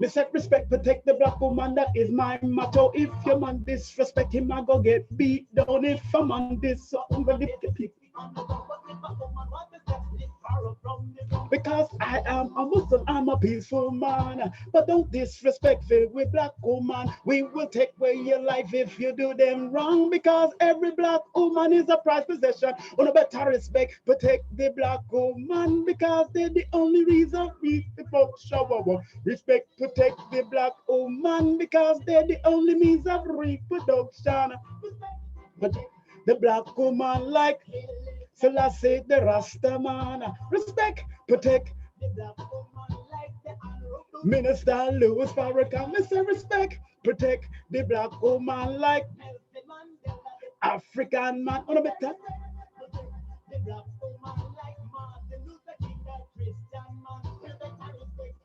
Me set respect, protect the black woman, that is my motto. If your man disrespect him, I go get beat down. If a man this, so I'm gonna because I am a Muslim, I'm a peaceful man. But don't disrespect me with black woman. We will take away your life if you do them wrong. Because every black woman is a prized possession. On a better respect, protect the black woman because they're the only reason we people shower. Respect, protect the black woman because they're the only means of reproduction. Protect the black woman like Selassie the Rasta man. Respect, protect the black woman like the Minister Louis Farrakhan. Mr. Respect, protect the black woman like African man. On a better. The black woman like Martin Luther King, that Christian man. Respect,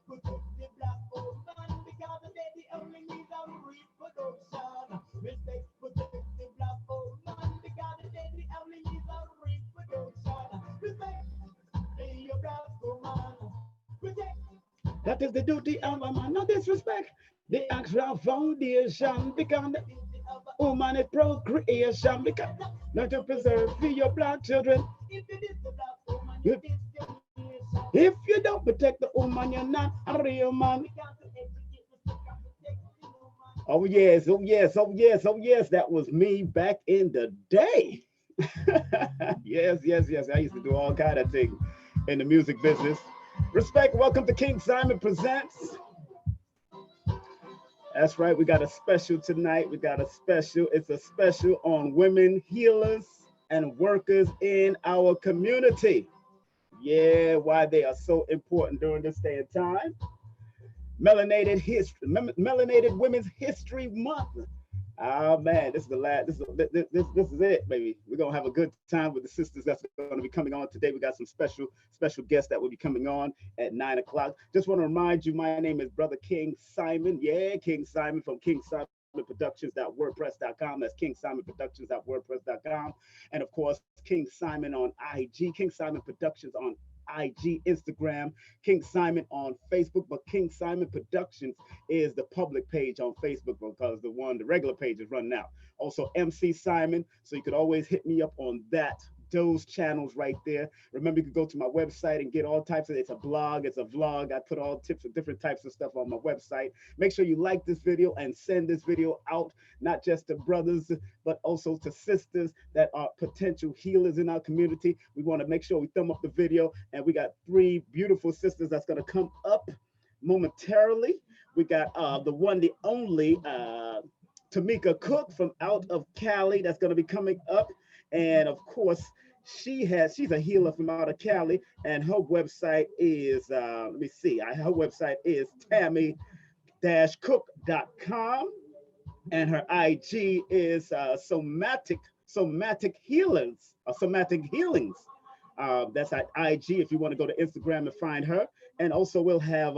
protect the black woman because they're the only means of reproduction. Respect, protect the black woman because they're the only means of reproduction. Respect your black woman. Protect. That is the duty of a man. No disrespect the actual foundation because the woman is procreation because not to preserve for your black children. If you don't protect the woman, you're not a real man. Oh yes, oh yes, oh yes, oh yes. That was me back in the day. Yes, yes, yes. I used to do all kind of things in the music business. Respect, welcome to King Simon Presents. That's right, we got a special tonight. We got a special, it's a special on women healers and workers in our community. Yeah, why they are so important during this day and time. Melanated Women's History Month. Oh man, this is the last. This is it, baby. We're gonna have a good time with the sisters that's gonna be coming on today. We got some special guests that will be coming on at 9 o'clock. Just want to remind you, my name is Brother King Simon. Yeah, King Simon from kingsimonproductions.wordpress.com. That's kingsimonproductions.wordpress.com, and of course King Simon on IG, King Simon Productions on IG, Instagram, King Simon on Facebook, but King Simon Productions is the public page on Facebook because the regular page is running out. Also MC Simon, so you could always hit me up on those channels right there. Remember, you can go to my website and get all types of, it's a blog, it's a vlog. I put all tips of different types of stuff on my website. Make sure you like this video and send this video out, not just to brothers, but also to sisters that are potential healers in our community. We want to make sure we thumb up the video, and we got 3 beautiful sisters that's going to come up momentarily. We got the one, the only Tamika Cook from out of Cali that's going to be coming up. And of course, she's a healer from out of Cali, and her website is let me see, her website is Tami-cook.com, and her IG is somatic healings, somatic healings. That's at IG if you want to go to Instagram and find her. And also we'll have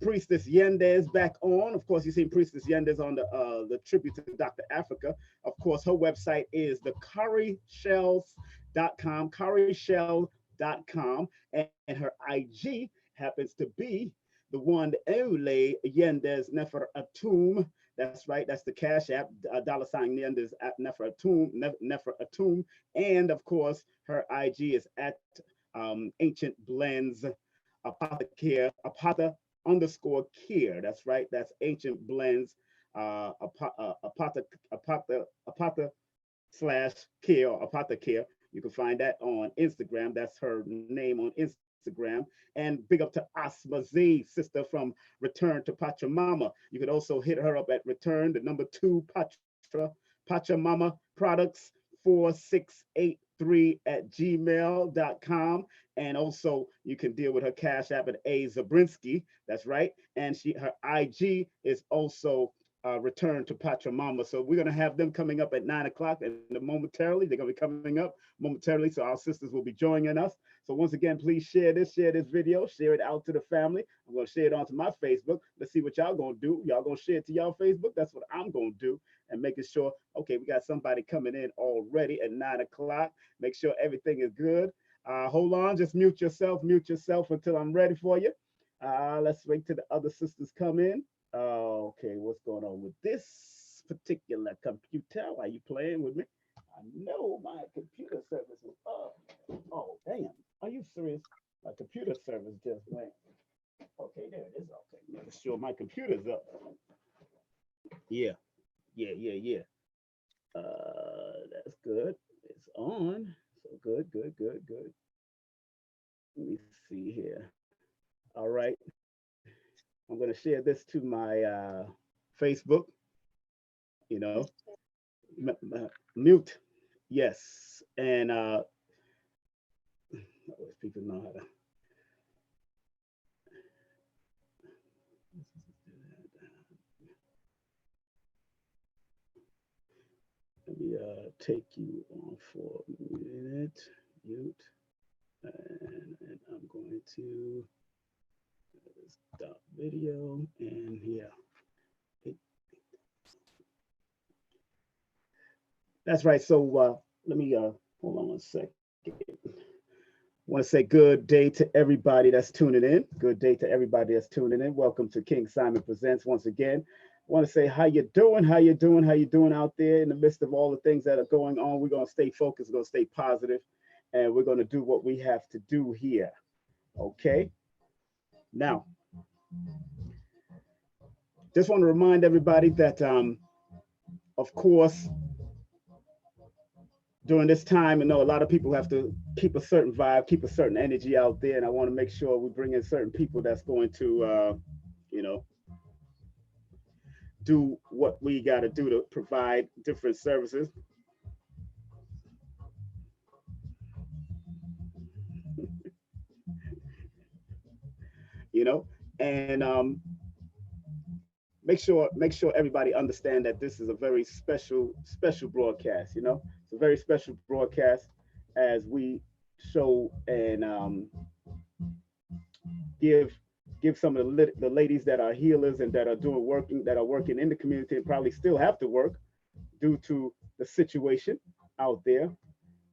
Priestess Yendys back on. Of course, you've seen Priestess Yendys on the tribute to Dr. Africa. Of course, her website is the curryshells.com, and her IG happens to be the one, the only Yendys Nefer-Atum. That's right, that's the Cash App, $ Yendys at Nefer-Atum. And of course, her IG is at Ancient Blends Apothecare, underscore care. That's right. That's Ancient Blends apotha/care or apothecare. You can find that on Instagram. That's her name on Instagram. And big up to Asmaaa Z, sister from Return to Pachamama. You could also hit her up at Return, the number 2 Pachamama Products 4683@gmail.com. And also you can deal with her Cash App at Azabriskie. That's right. And her IG is also Return to Pachamama. So we're going to have them coming up at 9 o'clock, and momentarily they're going to be coming up momentarily. So our sisters will be joining us. So once again, please share this video, share it out to the family. I'm going to share it onto my Facebook. Let's see what y'all going to do. Y'all going to share it to y'all Facebook? That's what I'm going to do. And making sure, okay, we got somebody coming in already at 9 o'clock. Make sure everything is good. Hold on, just mute yourself until I'm ready for you. Let's wait till the other sisters come in. Okay, what's going on with this particular computer? Why you playing with me? I know my computer service is up. Oh, damn. Are you serious? My computer service just went. Okay, there it is. Okay, make sure my computer's up. Yeah, yeah. That's good. It's on. So good, good, good, good. Let me see here. All right. I'm going to share this to my Facebook, you know, mute. Yes. And people know how to. Let me take you on for a minute. Mute. And I'm going to stop video. And yeah. That's right. So let me hold on one second. I want to say good day to everybody that's tuning in. Good day to everybody that's tuning in. Welcome to King Simon Presents once again. I want to say how you doing, how you doing out there in the midst of all the things that are going on. We're going to stay focused, we're going to stay positive, and we're going to do what we have to do here. Okay. Now, just want to remind everybody that, of course, during this time, I know a lot of people have to keep a certain vibe, keep a certain energy out there, and I want to make sure we bring in certain people that's going to, you know, do what we got to do to provide different services. You know, and make sure everybody understand that this is a very special broadcast. You know, it's a very special broadcast as we show and give some of the ladies that are healers and that are working in the community and probably still have to work due to the situation out there.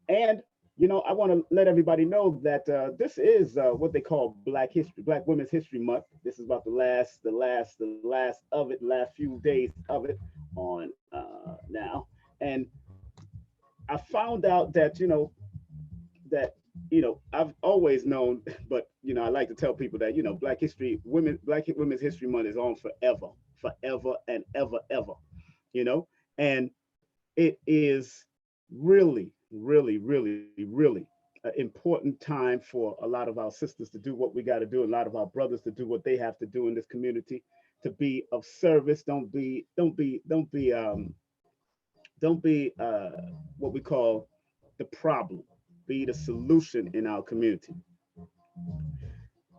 And you know, I want to let everybody know that this is what they call Black Women's History Month. This is about the last of it, last few days of it on now. And I found out that I've always known, but I like to tell people that Black Women's History Month is on forever, forever and ever. You know, and it is really an important time for a lot of our sisters to do what we got to do, a lot of our brothers to do what they have to do in this community, to be of service. Don't be what we call the problem. Be the solution in our community.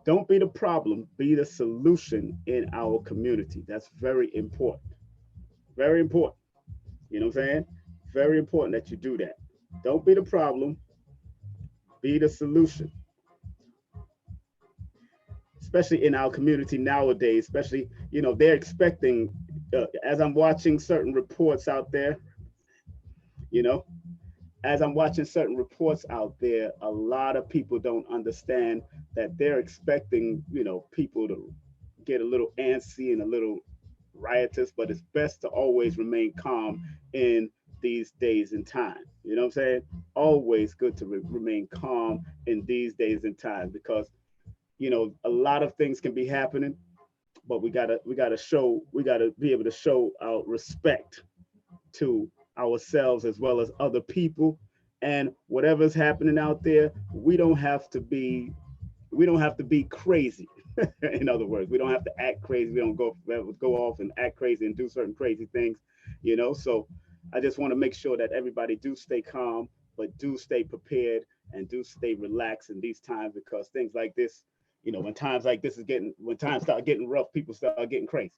Don't be the problem. Be the solution in our community. That's very important. Very important. You know what I'm saying? Very important that you do that. Don't be the problem. Be the solution. Especially in our community nowadays, especially, they're expecting, as I'm watching certain reports out there, you know, as I'm watching certain reports out there, a lot of people don't understand that they're expecting, people to get a little antsy and a little riotous, but it's best to always remain calm in these days and time. You know what I'm saying? Always good to remain calm in these days and times because, a lot of things can be happening, but we gotta be able to show our respect to ourselves as well as other people. And whatever's happening out there, we don't have to be crazy. In other words, we don't have to act crazy. We don't go off and act crazy and do certain crazy things, So I just want to make sure that everybody do stay calm, but do stay prepared and do stay relaxed in these times because things like this, when times start getting rough, people start getting crazy.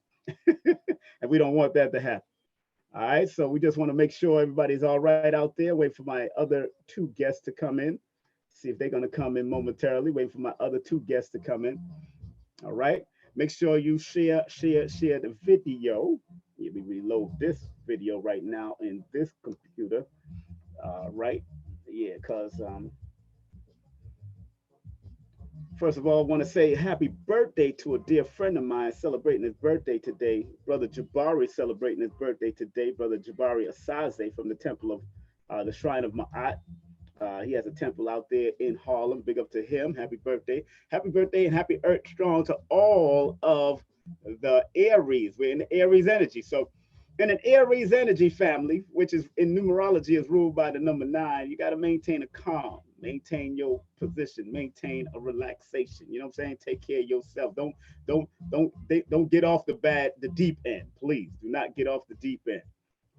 And we don't want that to happen. All right, so we just want to make sure everybody's all right out there. Wait for my other two guests to come in. See if they're going to come in momentarily. Wait for my other two guests to come in. All right. Make sure you share the video. Let me reload this video right now in this computer. Right. Yeah, because First of all, I want to say happy birthday to a dear friend of mine celebrating his birthday today. Brother Jabari celebrating his birthday today. Brother Jabari Asaze from the Temple of the Shrine of Ma'at. He has a temple out there in Harlem. Big up to him. Happy birthday. Happy birthday and happy Earth Strong to all of the Aries. We're in the Aries energy. So in an Aries energy family, which is in numerology is ruled by the number 9, you got to maintain a calm, maintain your position, maintain a relaxation. You know what I'm saying? Take care of yourself. Don't get off the deep end. Please do not get off the deep end.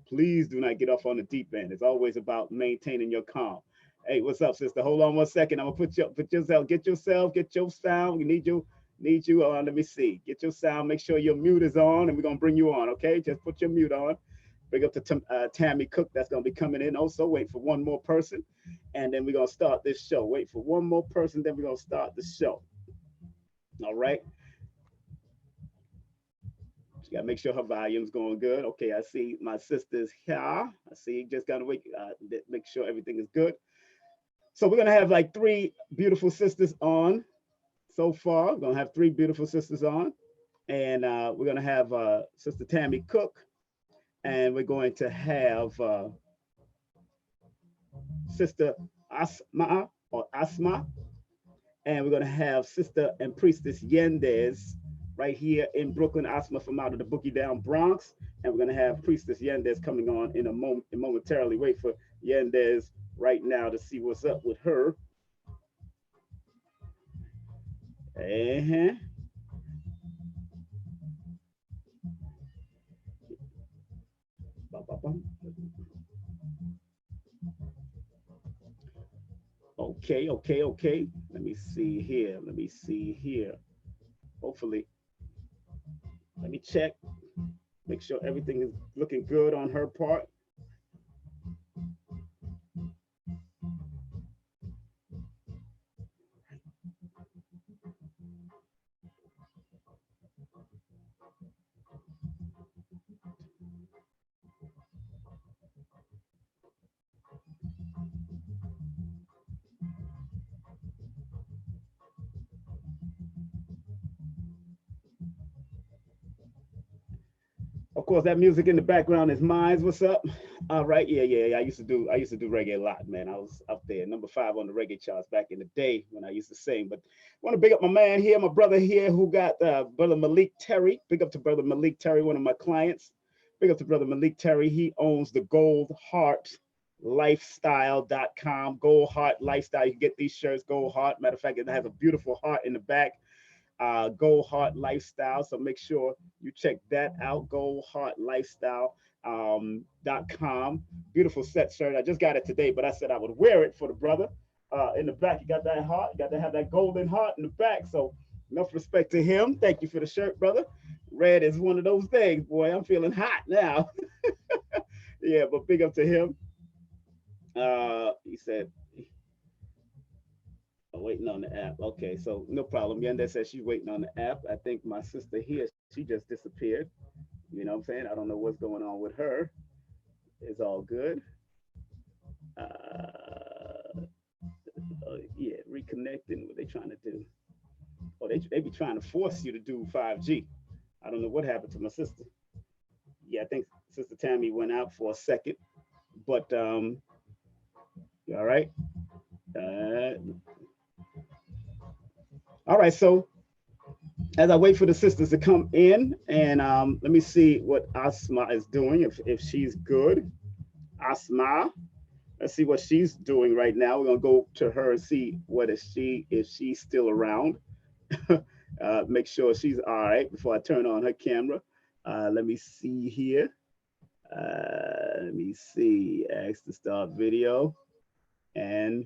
Please do not get off on the deep end. It's always about maintaining your calm. Hey, what's up, sister? Hold on 1 second. I'm gonna put yourself, get your sound. You need you on. Let me see. Get your sound. Make sure your mute is on, and we're gonna bring you on. Okay, just put your mute on. Bring up to Tami Cook. That's gonna be coming in. Also, wait for one more person, and then we're gonna start this show. Wait for one more person, then we're gonna start the show. All right. She got to make sure her volume's going good. Okay, I see my sister's here. I see. Just got to wait, make sure everything is good. So we're going to have like 3 beautiful sisters on so far. We're going to have 3 beautiful sisters on. And we're going to have Sister Tami Cook. And we're going to have Sister Asmaaa or Asmaaa. And we're going to have Sister and Priestess Yendys right here in Brooklyn. Asma from out of the Boogie Down Bronx. And we're going to have Priestess Yendys coming on in a moment, momentarily. Wait for Yendys right now to see what's up with her. Okay. Let me see here. Hopefully, let me check. Make sure everything is looking good on her part. Of course, that music in the background is mine. What's up? All right, yeah. I used to do reggae a lot, man. I was up there, number 5 on the reggae charts back in the day when I used to sing. But I want to big up my man here, my brother here, who got brother Malik Terry. Big up to brother Malik Terry, one of my clients. Big up to brother Malik Terry. He owns the Gold Heart Lifestyle.com. Gold Heart Lifestyle. You can get these shirts, Gold Heart. Matter of fact, it has a beautiful heart in the back. Gold Heart Lifestyle. So make sure you check that out. GoldHeartLifestyle.com. Beautiful set shirt. I just got it today, but I said I would wear it for the brother. In the back, you got that heart. You got to have that golden heart in the back. So enough respect to him. Thank you for the shirt, brother. Red is one of those things, boy. I'm feeling hot now. Yeah, but big up to him. He said, waiting on the app. Okay, so no problem. Yenda says she's waiting on the app. I think my sister here, she just disappeared. You know what I'm saying? I don't know what's going on with her. It's all good. Yeah, reconnecting. What they trying to do? Oh, they be trying to force you to do 5G. I don't know what happened to my sister. Yeah, I think Sister Tami went out for a second. But all right. All right, so as I wait for the sisters to come in, and let me see what Asma is doing, if she's good. Asma, let's see what she's doing right now. We're gonna go to her and see if she's still around. Make sure she's all right before I turn on her camera. Let me see here. Let me see. Ask to start video, and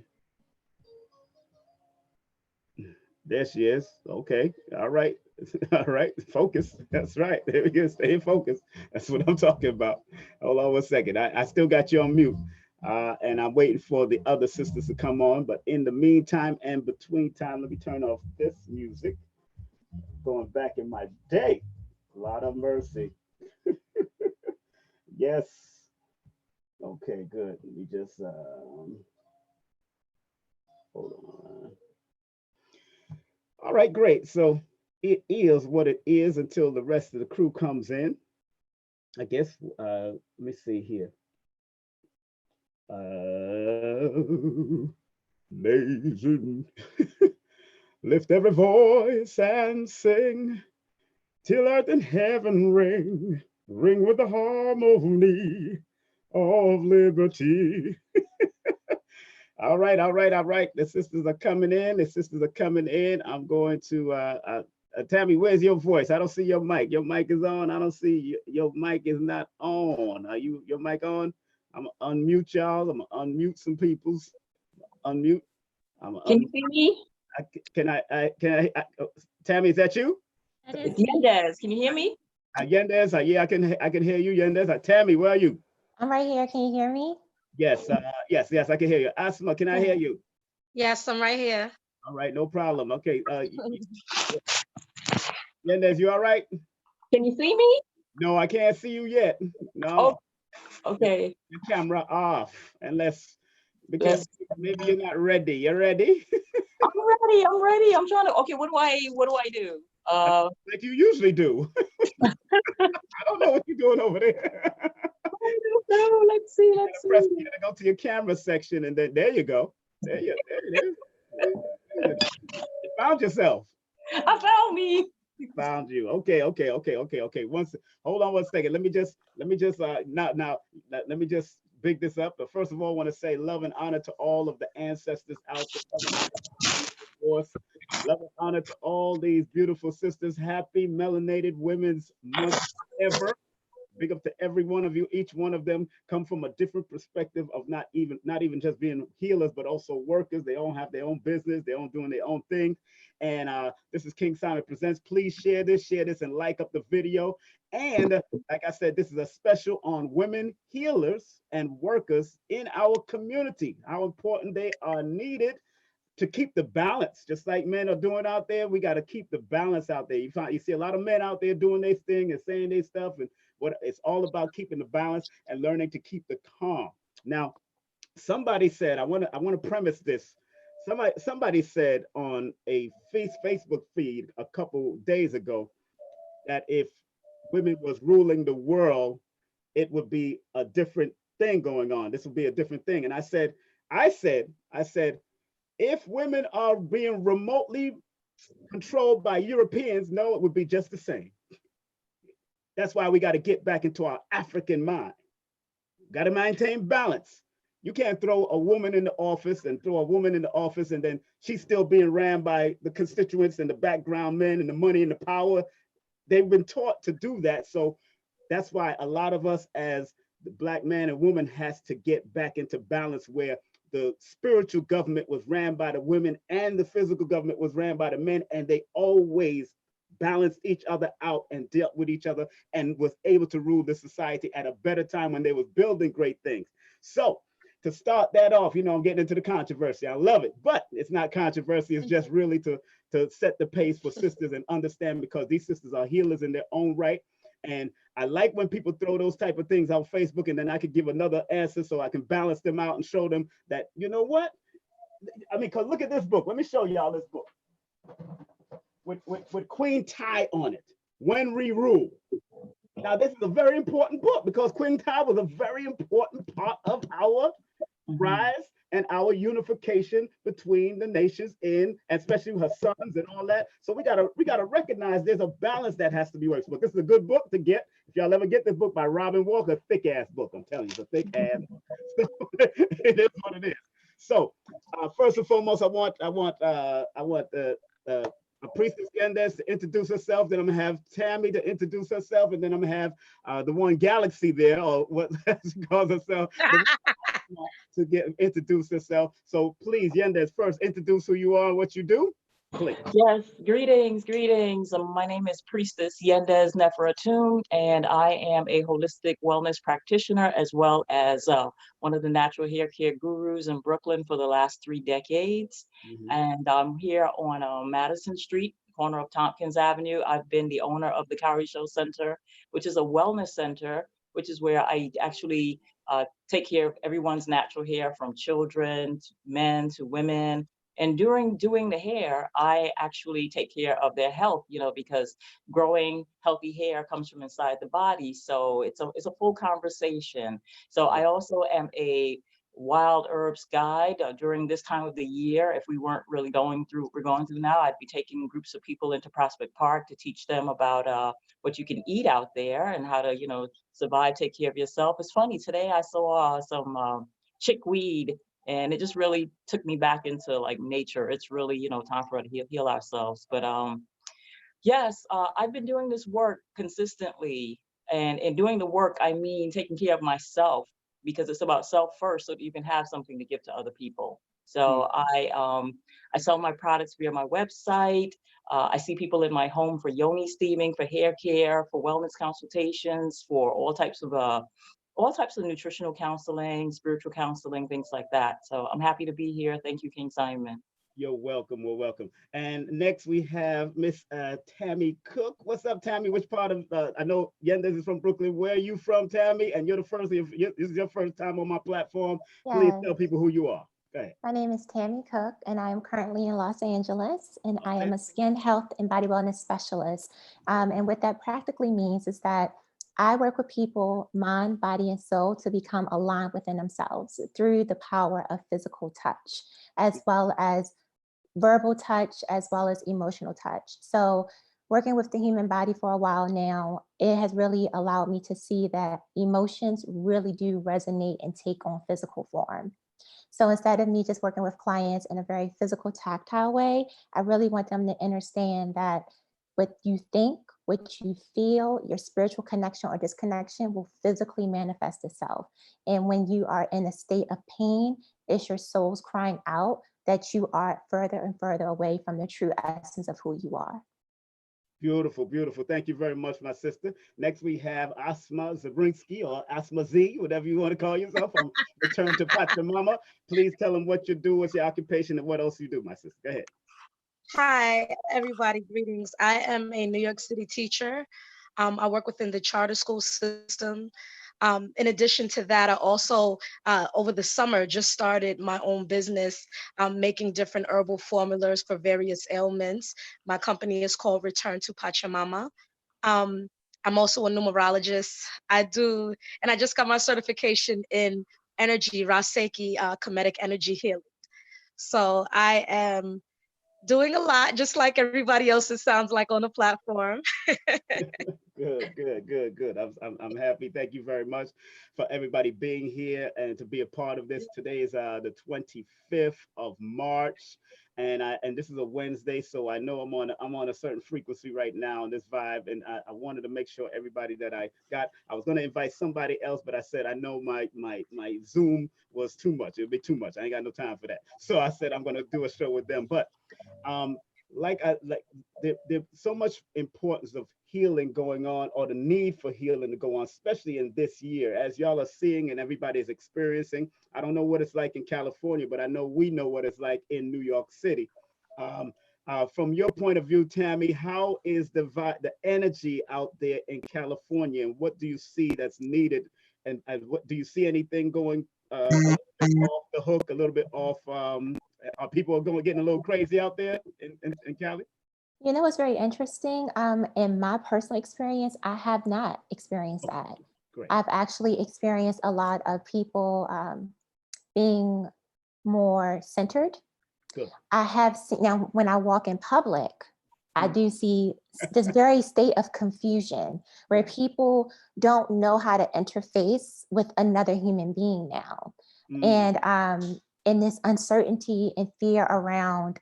there she is. Okay. All right. All right. Focus. That's right. There we go. Stay focused. That's what I'm talking about. Hold on 1 second. I still got you on mute. And I'm waiting for the other sisters to come on. But in the meantime and between time, let me turn off this music. Going back in my day. A lot of mercy. Yes. Okay, good. Let me just hold on. All right, great. So it is what it is until the rest of the crew comes in. I guess, let me see here. Amazing. Lift every voice and sing till earth and heaven ring, ring with the harmony of liberty. All right, all right, all right. The sisters are coming in. The sisters are coming in. I'm going to Tami, where's your voice? I don't see your mic. Your mic is on. I don't see your mic is not on. Are you your mic on? I'm gonna unmute y'all. I'm gonna unmute some people's. Unmute. Can you see me? Tami, is that you? It's Yendys. Can you hear me? Yendys, yeah, I can hear you, Yendys. Tami, where are you? I'm right here. Can you hear me? Yes, yes, I can hear you. Asma, can I hear you? Yes, I'm right here. All right, no problem. Okay, Yendys, you all right? Can you see me? No, I can't see you yet. No. Oh, okay. Your camera off, unless because maybe you're not ready. You're ready? I'm ready. I'm trying to. Okay, what do I do? Like you usually do. I don't know what you're doing over there. No, let's see. You gotta go to your camera section, and then there you go. There it is. You found yourself. I found me. Found you. Okay. Hold on one second. Let me just now let me just big this up. But first of all, I want to say love and honor to all of the ancestors out there. Love and honor to all these beautiful sisters. Happy Melanated Women's Month ever. Big up to every one of you. Each one of them come from a different perspective of not even just being healers, but also workers. They all have their own business. They're all doing their own thing. And this is King Simon Presents. Please share this, and like up the video. And like I said, this is a special on women healers and workers in our community. How important they are needed to keep the balance, just like men are doing out there. We got to keep the balance out there. You see a lot of men out there doing their thing and saying their stuff, and what it's all about keeping the balance and learning to keep the calm. Now, somebody said, I want to premise this. Somebody said on a Facebook feed a couple days ago that if women was ruling the world, it would be a different thing going on. This would be a different thing. And I said, if women are being remotely controlled by Europeans, no, it would be just the same. That's why we got to get back into our African mind. Got to maintain balance. You can't throw a woman in the office and then she's still being ran by the constituents and the background men and the money and the power. They've been taught to do that. So that's why a lot of us as the Black man and woman has to get back into balance, where the spiritual government was ran by the women and the physical government was ran by the men, and they always balanced each other out and dealt with each other and was able to rule the society at a better time when they was building great things. So to start that off, I'm getting into the controversy. I love it, but it's not controversy. It's just really to set the pace for sisters and understand, because these sisters are healers in their own right. And I like when people throw those type of things on Facebook, and then I could give another answer so I can balance them out and show them that, you know what? I mean, because look at this book. Let me show y'all this book with Queen Ty on it, When We Rule. Now, this is a very important book because Queen Ty was a very important part of our rise and our unification between the nations, especially her sons and all that. So we gotta recognize there's a balance that has to be worked. But this is a good book to get. If y'all ever get this book by Robin Walker, thick ass book. I'm telling you, it's a thick ass book. It is what it is. So first and foremost, I want a Priestess Yendys to introduce herself. Then I'm gonna have Tami to introduce herself, and then I'm gonna have the one Galaxy there, or what she calls herself, to introduce herself. So please, Yendys, first introduce who you are and what you do, please. Yes, greetings. My name is Priestess Yendys Nefer-Atum, and I am a holistic wellness practitioner, as well as one of the natural hair care gurus in Brooklyn for the last 3 decades. And I'm here on Madison Street, corner of Tompkins Avenue. I've been the owner of the Cowrie Show Center, which is a wellness center, which is where I actually take care of everyone's natural hair, from children to men to women. And during doing the hair, I actually take care of their health, because growing healthy hair comes from inside the body. So it's a full conversation. So I also am a wild herbs guide during this time of the year. If we weren't really we're going through now, I'd be taking groups of people into Prospect Park to teach them about what you can eat out there and how to, survive, take care of yourself. It's funny, today I saw some chickweed, and it just really took me back into like nature. It's really, time for us to heal ourselves. But yes, I've been doing this work consistently. And in doing the work, I mean taking care of myself, because it's about self first, so that you can have something to give to other people. So I sell my products via my website. I see people in my home for yoni steaming, for hair care, for wellness consultations, for all types of nutritional counseling, spiritual counseling, things like that. So I'm happy to be here. Thank you, King Simon. You're welcome. We're welcome. And next we have Miss Tami Cook. What's up, Tami? Which part of, I know Yendys is from Brooklyn. Where are you from, Tami? And you're the first, this is your first time on my platform. Please tell people who you are. Go ahead. My name is Tami Cook, and I am currently in Los Angeles, and I am a skin health and body wellness specialist. And what that practically means is that I work with people, mind, body, and soul, to become aligned within themselves through the power of physical touch, as well as verbal touch, as well as emotional touch. So working with the human body for a while now, it has really allowed me to see that emotions really do resonate and take on physical form. So instead of me just working with clients in a very physical, tactile way, I really want them to understand that what you think, what you feel, your spiritual connection or disconnection will physically manifest itself. And when you are in a state of pain, it's your soul's crying out that you are further and further away from the true essence of who you are. Beautiful, beautiful. Thank you very much, my sister. Next, we have Azabriskie, or Asmaaa Z, whatever you want to call yourself. From Return to Pachamama. Please tell them what you do, what's your occupation, and what else you do, my sister. Go ahead. Hi, everybody. Greetings. I am a New York City teacher. I work within the charter school system. In addition to that, I also, over the summer, just started my own business, making different herbal formulas for various ailments. My company is called Return to Pachamama. I'm also a numerologist. And I just got my certification in energy, Raseki, Kemetic energy healing. So I am doing a lot, just like everybody else, it sounds like, on the platform. Good. I'm happy. Thank you very much for everybody being here and to be a part of this. Today is the 25th of March, and this is a Wednesday, so I know I'm on a certain frequency right now on this vibe, and I wanted to make sure everybody that I was going to invite somebody else, but I said I know my Zoom was too much. It'd be too much. I ain't got no time for that. So I said I'm going to do a show with them, but there's so much importance of healing going on, or the need for healing to go on, especially in this year, as y'all are seeing and everybody is experiencing. I don't know what it's like in California, but I know we know what it's like in New York City. From your point of view, Tami, how is the energy out there in California, and what do you see that's needed, and what do you see anything going a little bit off the hook, a little bit off? Are people getting a little crazy out there in Cali? You know what's very interesting? In my personal experience, I have not experienced that. Great. I've actually experienced a lot of people being more centered. Good. I have seen, now when I walk in public, I do see this very state of confusion where people don't know how to interface with another human being now. And in this uncertainty and fear around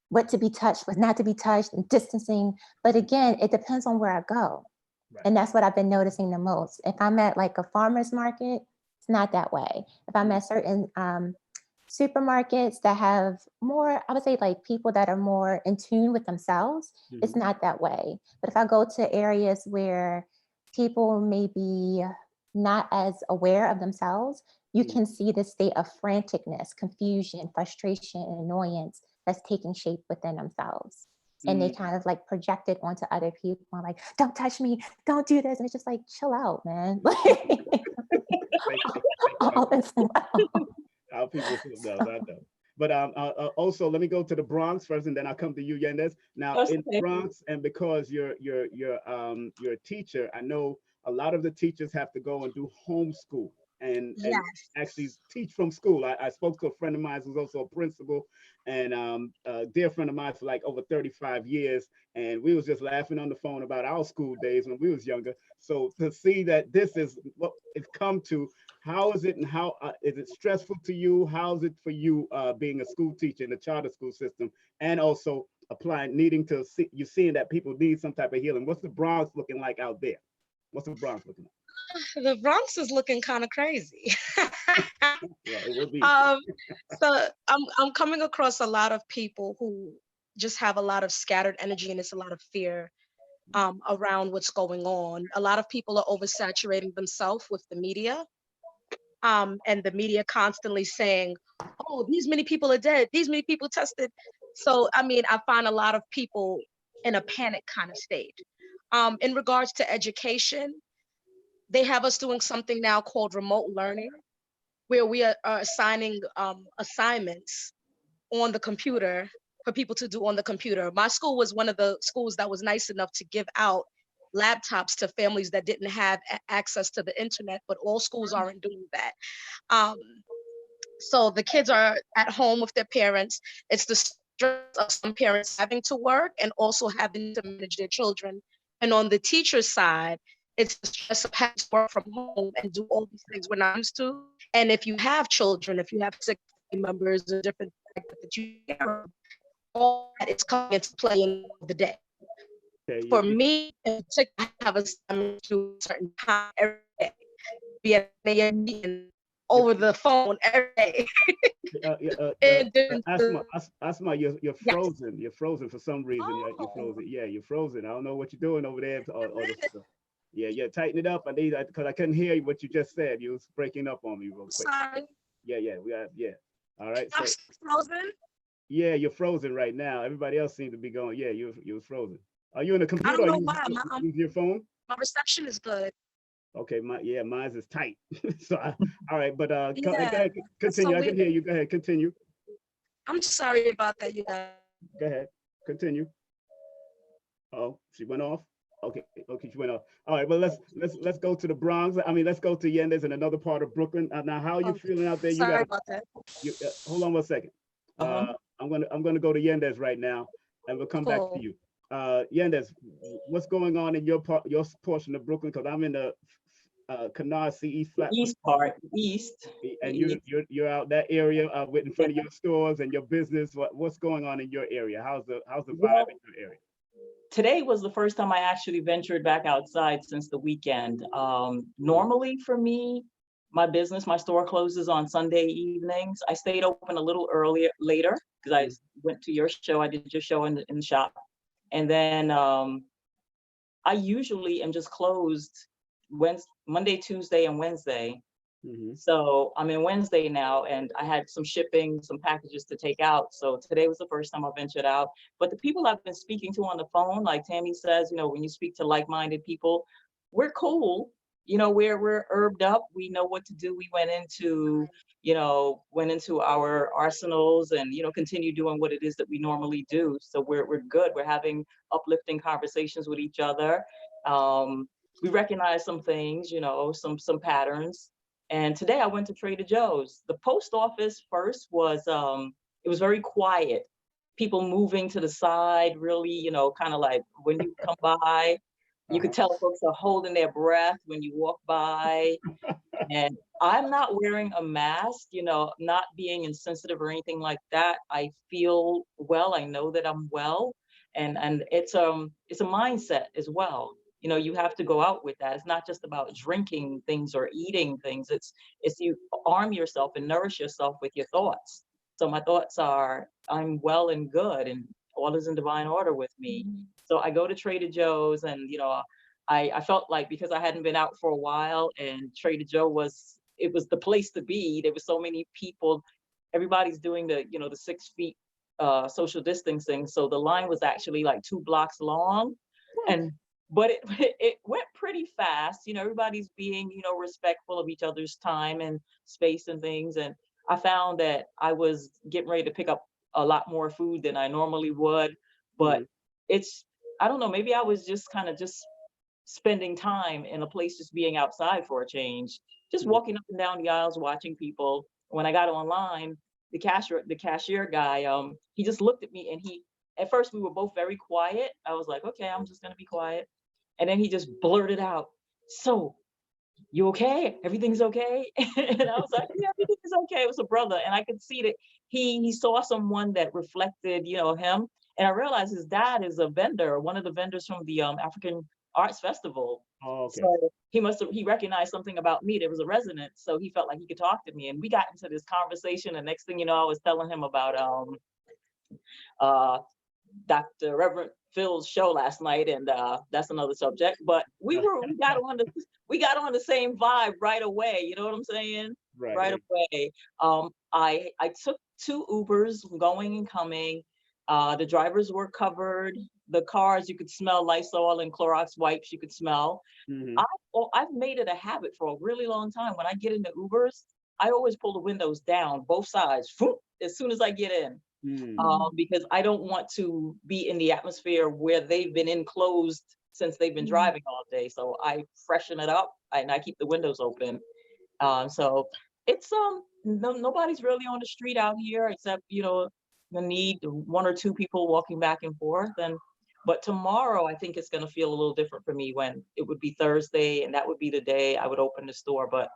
what to be touched, what not to be touched, and distancing. But again, it depends on where I go. Right. And that's what I've been noticing the most. If I'm at like a farmer's market, it's not that way. If I'm at certain supermarkets that have more, I would say, like people that are more in tune with themselves, it's not that way. But if I go to areas where people may be not as aware of themselves, you can see the state of franticness, confusion, frustration, and annoyance that's taking shape within themselves. And they kind of like project it onto other people. I'm like, don't touch me, don't do this. And it's just like, chill out, man. All is well. How people feel, no, I know. But also, let me go to the Bronx first, and then I'll come to you, Yendys. Now, That's in the okay. Bronx, and because you're a teacher, I know a lot of the teachers have to go and do homeschool and Yes. actually teach from school. I spoke to a friend of mine who's also a principal, and a dear friend of mine for like over 35 years, and we was just laughing on the phone about our school days when we was younger. So to see that this is what it's come to, how is it, and how is it stressful to you? How is it for you being a school teacher in the charter school system, and also applying, needing to see, you seeing that people need some type of healing? What's the Bronx looking like out there? What's the Bronx looking The Bronx is looking kind of crazy. like? Well, it will be. um, so I'm coming across a lot of people who just have a lot of scattered energy, and it's a lot of fear around what's going on. A lot of people are oversaturating themselves with the media, and the media constantly saying, "Oh, these many people are dead. These many people tested." So I mean, I find a lot of people in a panic kind of state. In regards to education, they have us doing something now called remote learning, where we are assigning assignments on the computer for people to do on the computer. My school was one of the schools that was nice enough to give out laptops to families that didn't have access to the internet, but all schools aren't doing that. Um, so the kids are at home with their parents. It's the stress of some parents having to work and also having to manage their children. And on the teacher's side, it's the stress of having to work from home and do all these things we're not used to. And if you have children, if you have sick family members or different things that you care of, all that is coming into play in the day. Okay, For me, in particular, I have a to a certain time every day. Be at a meeting over the phone every day. And Asma, you're yes. frozen. You're frozen for some reason. You're Oh, frozen. Yeah, you're frozen. I don't know what you're doing over there. Yeah, yeah. Tighten it up. I need that because I couldn't hear what you just said. You was breaking up on me real quick. sorry. Yeah, yeah. Yeah. All right. I'm So frozen. yeah, you're frozen right now. Everybody else seems to be going. Yeah, you was frozen. Are you in a I computer don't or know you why. use your phone? My reception is good. Okay, mine's is tight. So all right, but go Yeah, ahead, that's so continue. I can weird. hear you. Go ahead, continue. I'm sorry about that, you guys. Go ahead, continue. Oh, she went off. Okay, she went off. All right, well let's go to the Bronx. I mean, let's go to Yendys in another part of Brooklyn. Now, how are you Oh, feeling out there? You got sorry to about that. hold on one second. Uh-huh. I'm gonna go to Yendys right now, and we'll come back to Cool. you. Yendys, what's going on in your portion of Brooklyn? Because I'm in the Canard CE The flat, east part, east, the and east. you're out that area with in Yeah. front of your stores and your business. What's going on in your area? How's the vibe Well, in your area? today was the first time I actually ventured back outside since the weekend. Normally for me, my business, my store closes on Sunday evenings. I stayed open a little earlier, later, because I went to your show. I did your show in the shop. And then I usually am just closed Monday, Tuesday, and Wednesday. Mm-hmm. So I'm in Wednesday now, and I had some shipping, some packages to take out. So today was the first time I ventured out. But the people I've been speaking to on the phone, like Tami says, when you speak to like-minded people, we're cool. We're herbed up. We know what to do. We went into our arsenals and continue doing what it is that we normally do. So we're good. We're having uplifting conversations with each other. We recognize some things, some patterns. And today I went to Trader Joe's. The post office first was, it was very quiet. People moving to the side, really, kind of like when you come by, you could tell folks are holding their breath when you walk by. And I'm not wearing a mask, not being insensitive or anything like that. I feel well. I know that I'm well. And it's a mindset as well. You have to go out with that. It's not just about drinking things or eating things. It's you arm yourself and nourish yourself with your thoughts. So my thoughts are, I'm well and good, and all is in divine order with me. So I go to Trader Joe's, and I felt like, because I hadn't been out for a while, and Trader Joe was the place to be. There were so many people. Everybody's doing the 6 feet social distancing. So the line was actually like 2 blocks long. But it went pretty fast. Everybody's being, respectful of each other's time and space and things. And I found that I was getting ready to pick up a lot more food than I normally would. But it's, I don't know, maybe I was just kind of just spending time in a place, just being outside for a change, just walking up and down the aisles, watching people. When I got online, the cashier guy, he just looked at me and at first we were both very quiet. I was like, okay, I'm just gonna be quiet. And then he just blurted out, "So, you okay? Everything's okay?" And I was like, "Yeah, everything is okay." It was a brother, and I could see that he saw someone that reflected, him. And I realized his dad is a vendor, one of the vendors from the African Arts Festival. Oh, okay. So he recognized something about me. There was a resonance, so he felt like he could talk to me, and we got into this conversation. And next thing you know, I was telling him about uh Dr. Reverend Phil's show last night, and that's another subject. But we got on the same vibe right away. You know what I'm saying? Right away. I took 2 Ubers going and coming. The drivers were covered. The cars, you could smell Lysol and Clorox wipes. You could smell. I've made it a habit for a really long time. When I get into Ubers, I always pull the windows down, both sides, as soon as I get in. Because I don't want to be in the atmosphere where they've been enclosed since they've been driving all day. So I freshen it up and I keep the windows open. So it's nobody's really on the street out here except the need 1 or 2 people walking back and forth. But tomorrow I think it's going to feel a little different for me, when it would be Thursday and that would be the day I would open the store. But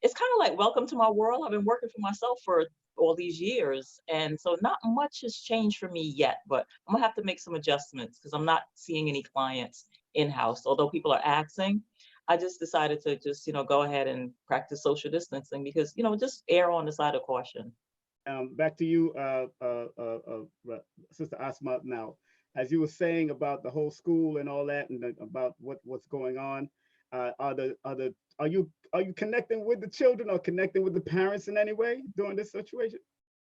it's kind of like, welcome to my world. I've been working for myself for all these years. And so not much has changed for me yet, but I'm gonna have to make some adjustments because I'm not seeing any clients in-house. Although people are asking, I just decided to just, go ahead and practice social distancing because, just err on the side of caution. Back to you, Sister Asmaaa. Now, as you were saying about the whole school and all that, and about what's going on, are you connecting with the children or connecting with the parents in any way during this situation?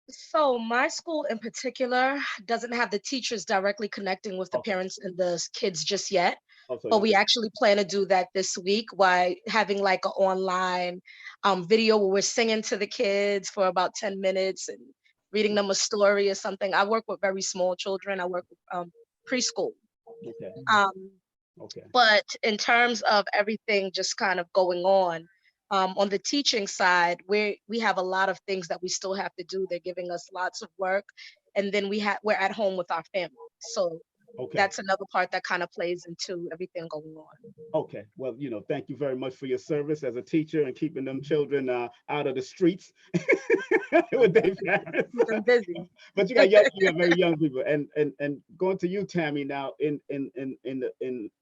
So my school in particular doesn't have the teachers directly connecting with the parents and the kids just yet. But we actually plan to do that this week by having like an online video where we're singing to the kids for about 10 minutes and reading them a story or something. I work with very small children. I work with preschool. But in terms of everything just kind of going on the teaching side, we have a lot of things that we still have to do. They're giving us lots of work, and then we're at home with our family. So that's another part that kind of plays into everything going on. Okay, well, thank you very much for your service as a teacher and keeping them children out of the streets with their parents. I'm busy. But you got very young people, and going to you, Tami, now in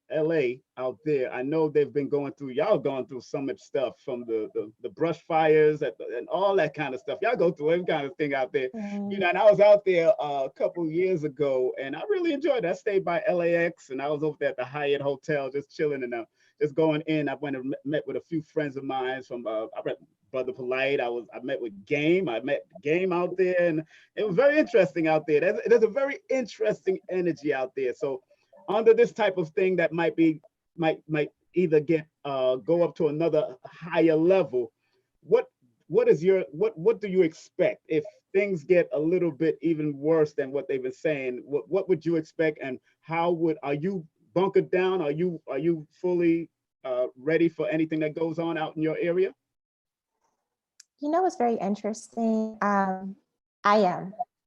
LA out there. I know y'all going through so much stuff, from the brush fires and all that kind of stuff. Y'all go through every kind of thing out there. And I was out there a couple years ago, and I really enjoyed it. I stayed by LAX, and I was over there at the Hyatt Hotel, just chilling and just going in. I went and met with a few friends of mine from I met Brother Polite. I met with Game. I met Game out there, and it was very interesting out there. There's a very interesting energy out there. So under this type of thing that might either go up to another higher level, what do you expect if things get a little bit even worse than what they've been saying? What would you expect, and are you bunkered down? Are you fully ready for anything that goes on out in your area? It's very interesting. I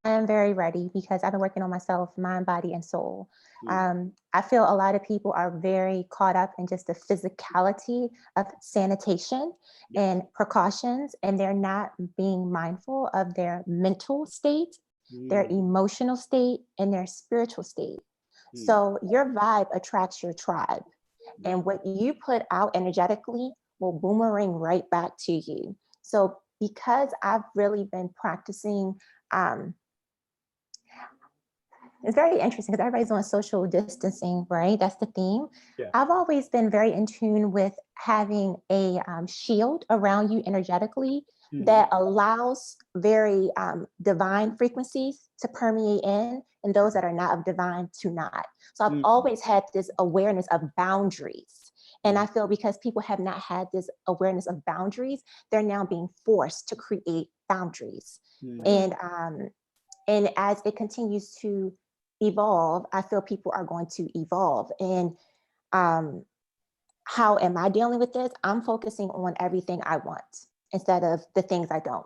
am very ready because I've been working on myself, mind, body, and soul. I feel a lot of people are very caught up in just the physicality of sanitation and precautions, and they're not being mindful of their mental state, their emotional state, and their spiritual state. So your vibe attracts your tribe, and what you put out energetically will boomerang right back to you. So because I've really been practicing, it's very interesting because everybody's on social distancing, right? That's the theme. I've always been very in tune with having a shield around you energetically that allows very divine frequencies to permeate in, and those that are not of divine to not. So I've always had this awareness of boundaries. And I feel because people have not had this awareness of boundaries, they're now being forced to create boundaries. And as it continues to evolve, I feel people are going to evolve. And how am I dealing with this? I'm focusing on everything I want instead of the things I don't.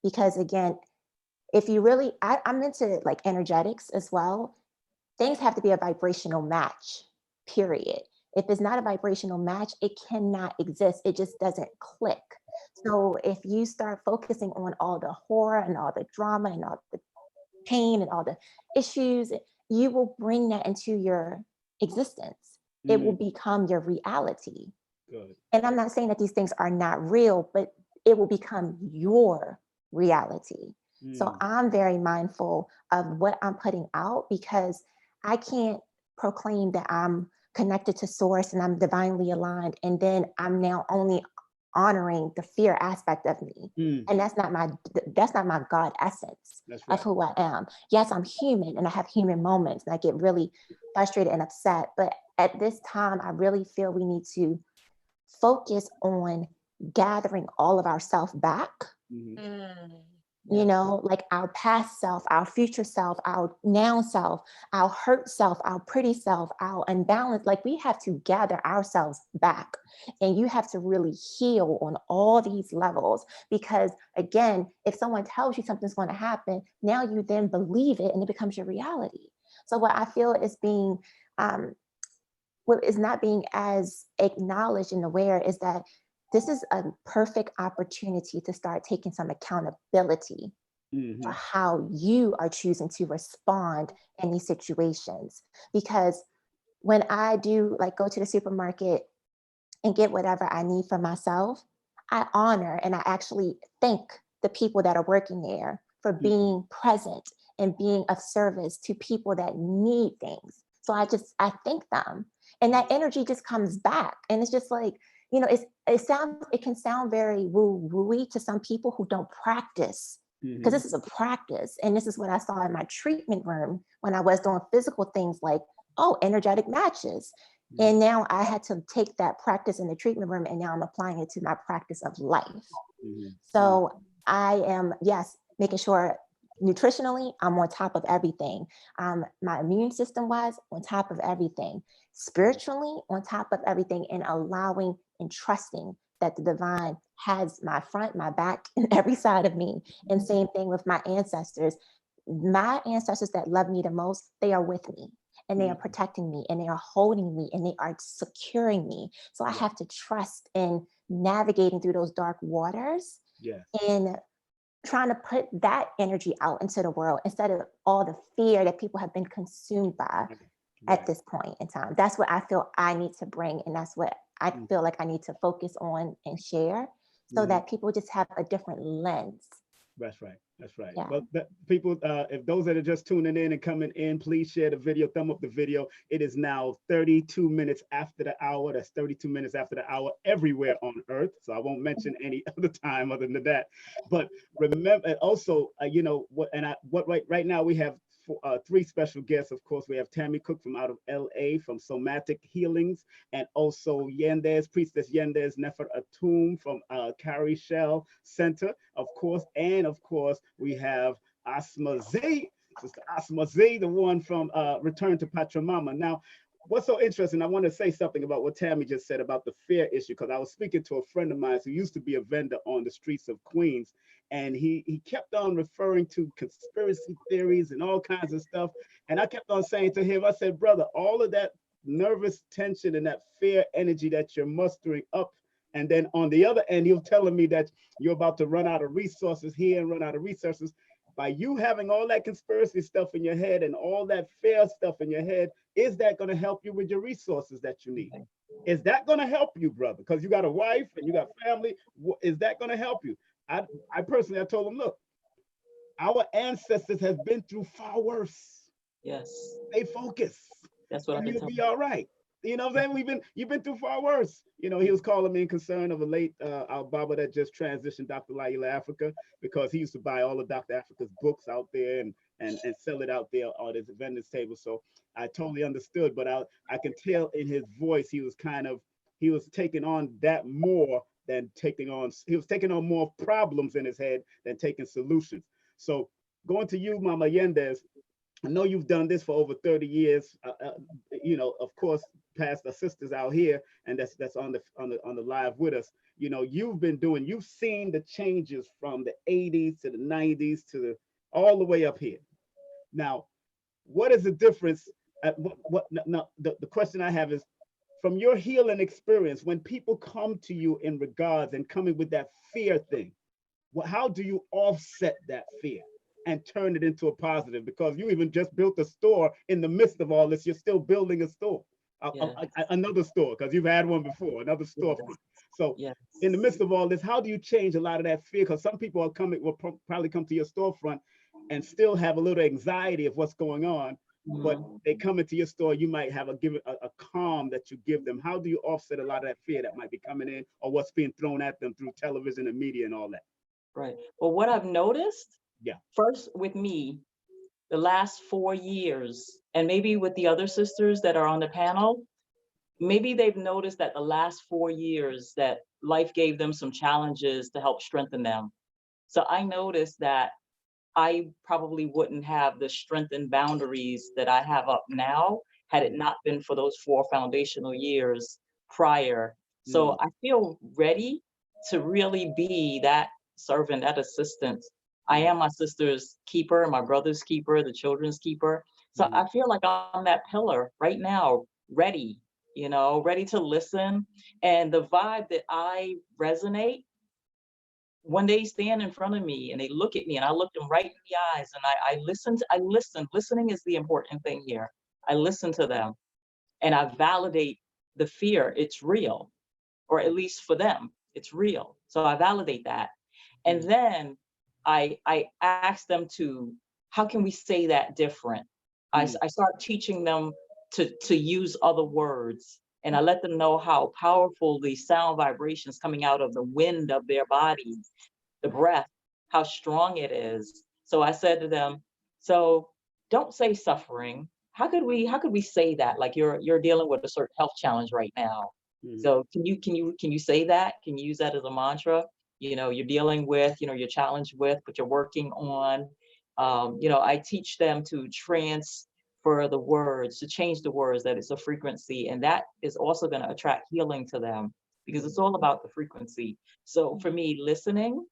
Because again, if you really, I'm into like energetics as well. Things have to be a vibrational match, period. If it's not a vibrational match, it cannot exist. It just doesn't click. So if you start focusing on all the horror and all the drama and all the pain and all the issues, you will bring that into your existence. It will become your reality. Good. And I'm not saying that these things are not real, but it will become your reality. So I'm very mindful of what I'm putting out, because I can't proclaim that I'm connected to source and I'm divinely aligned, and then I'm now only honoring the fear aspect of me. And that's not my God essence of who I am. Yes, I'm human and I have human moments and I get really frustrated and upset. But at this time, I really feel we need to focus on gathering all of ourself back. You know, like our past self, our future self, our now self, our hurt self, our pretty self, our unbalanced, like we have to gather ourselves back. And you have to really heal on all these levels, because again, if someone tells you something's going to happen, now you then believe it and it becomes your reality. So what I feel is being, what is not being as acknowledged and aware is that this is a perfect opportunity to start taking some accountability for how you are choosing to respond in these situations. Because when I do like go to the supermarket and get whatever I need for myself, I honor and I actually thank the people that are working there for being present and being of service to people that need things. So I thank them. And that energy just comes back. And it's just like, you know, it can sound very woo-woo-y to some people who don't practice, because this is a practice. And this is what I saw in my treatment room when I was doing physical things like, energetic matches. And now I had to take that practice in the treatment room and now I'm applying it to my practice of life. So I am, yes, making sure nutritionally, I'm on top of everything. My immune system wise, on top of everything. Spiritually, on top of everything, and allowing and trusting that the divine has my front, my back, and every side of me. And same thing with my ancestors. My ancestors that love me the most, they are with me. And they are protecting me, and they are holding me, and they are securing me. So I have to trust in navigating through those dark waters and trying to put that energy out into the world instead of all the fear that people have been consumed by at this point in time. That's what I feel I need to bring. And that's what I feel like I need to focus on and share, so that people just have a different lens. That's right. That's right. Yeah. Well, people, if those that are just tuning in and coming in, please share the video, thumb up the video. It is now 32 minutes after the hour. That's 32 minutes after the hour everywhere on Earth. So I won't mention any other time other than that. But remember, also, you know what? And right now we have three special guests. Of course, we have Tami Cook from out of LA from Somatic Healings, and also Yendys, Priestess Yendys, Nefer-Atum from Carrie Shell Center, of course, and of course we have Asmaaa Z, Sister Asmaaa Z, the one from Return to Pachamama. Now, what's so interesting, I want to say something about what Tami just said about the fear issue, because I was speaking to a friend of mine who used to be a vendor on the streets of Queens, and he kept on referring to conspiracy theories and all kinds of stuff. And I kept on saying to him, I said, brother, all of that nervous tension and that fear energy that you're mustering up, and then on the other end, you're telling me that you're about to run out of resources here and run out of resources. By you having all that conspiracy stuff in your head and all that fear stuff in your head, is that going to help you with your resources that you need? Is that going to help you, brother? Because you got a wife and you got family. Is that going to help you? I personally, I told him, look, our ancestors have been through far worse. Yes. Stay focused. That's what I've been You'll telling be all right. You know what I'm saying? You've been through far worse. You know, he was calling me in concern of a late our Baba that just transitioned, Dr. Laila Africa, because he used to buy all of Dr. Africa's books out there and sell it out there on his vendor's table. So I totally understood, but I can tell in his voice he he was taking on that more than taking on, he was taking on more problems in his head than taking solutions. So going to you, Mama Yendys, I know you've done this for over 30 years. You know, of course, past the sisters out here, and that's on the live with us. You know, you've seen the changes from the 80s to the 90s to the all the way up here. Now, what is the difference? The question I have is, from your healing experience, when people come to you in regards and coming with that fear thing, how do you offset that fear and turn it into a positive? Because you even just built a store in the midst of all this. You're still building a store, another store, because you've had one before, another storefront. So in the midst of all this, how do you change a lot of that fear? Because some people will probably come to your storefront and still have a little anxiety of what's going on. But they come into your store, you might have a calm that you give them. How do you offset a lot of that fear that might be coming in, or what's being thrown at them through television and media and all that? Right. Well, what I've noticed, first with me, the last 4 years, and maybe with the other sisters that are on the panel, maybe they've noticed that the last 4 years that life gave them some challenges to help strengthen them. So I noticed that I probably wouldn't have the strength and boundaries that I have up now had it not been for those 4 foundational years prior. So I feel ready to really be that servant, that assistant. I am my sister's keeper, my brother's keeper, the children's keeper. So I feel like I'm that pillar right now, ready, you know, ready to listen. And the vibe that I resonate, when they stand in front of me and they look at me and I look them right in the eyes and I listen. Listening is the important thing here. I listen to them and I validate the fear. It's real, or at least for them, it's real. So I validate that. And then I ask them to, how can we say that different? I start teaching them to use other words. And I let them know how powerful the sound vibrations coming out of the wind of their bodies, the breath, how strong it is. So I said to them, so don't say suffering. How could we say that? Like you're dealing with a certain health challenge right now. So can you say that? Can you use that as a mantra? You know, you're dealing with, you know, you're challenged with, but you're working on. You know, I teach them to for the words, to change the words, that it's a frequency, and that is also going to attract healing to them, because it's all about the frequency. So for me, listening,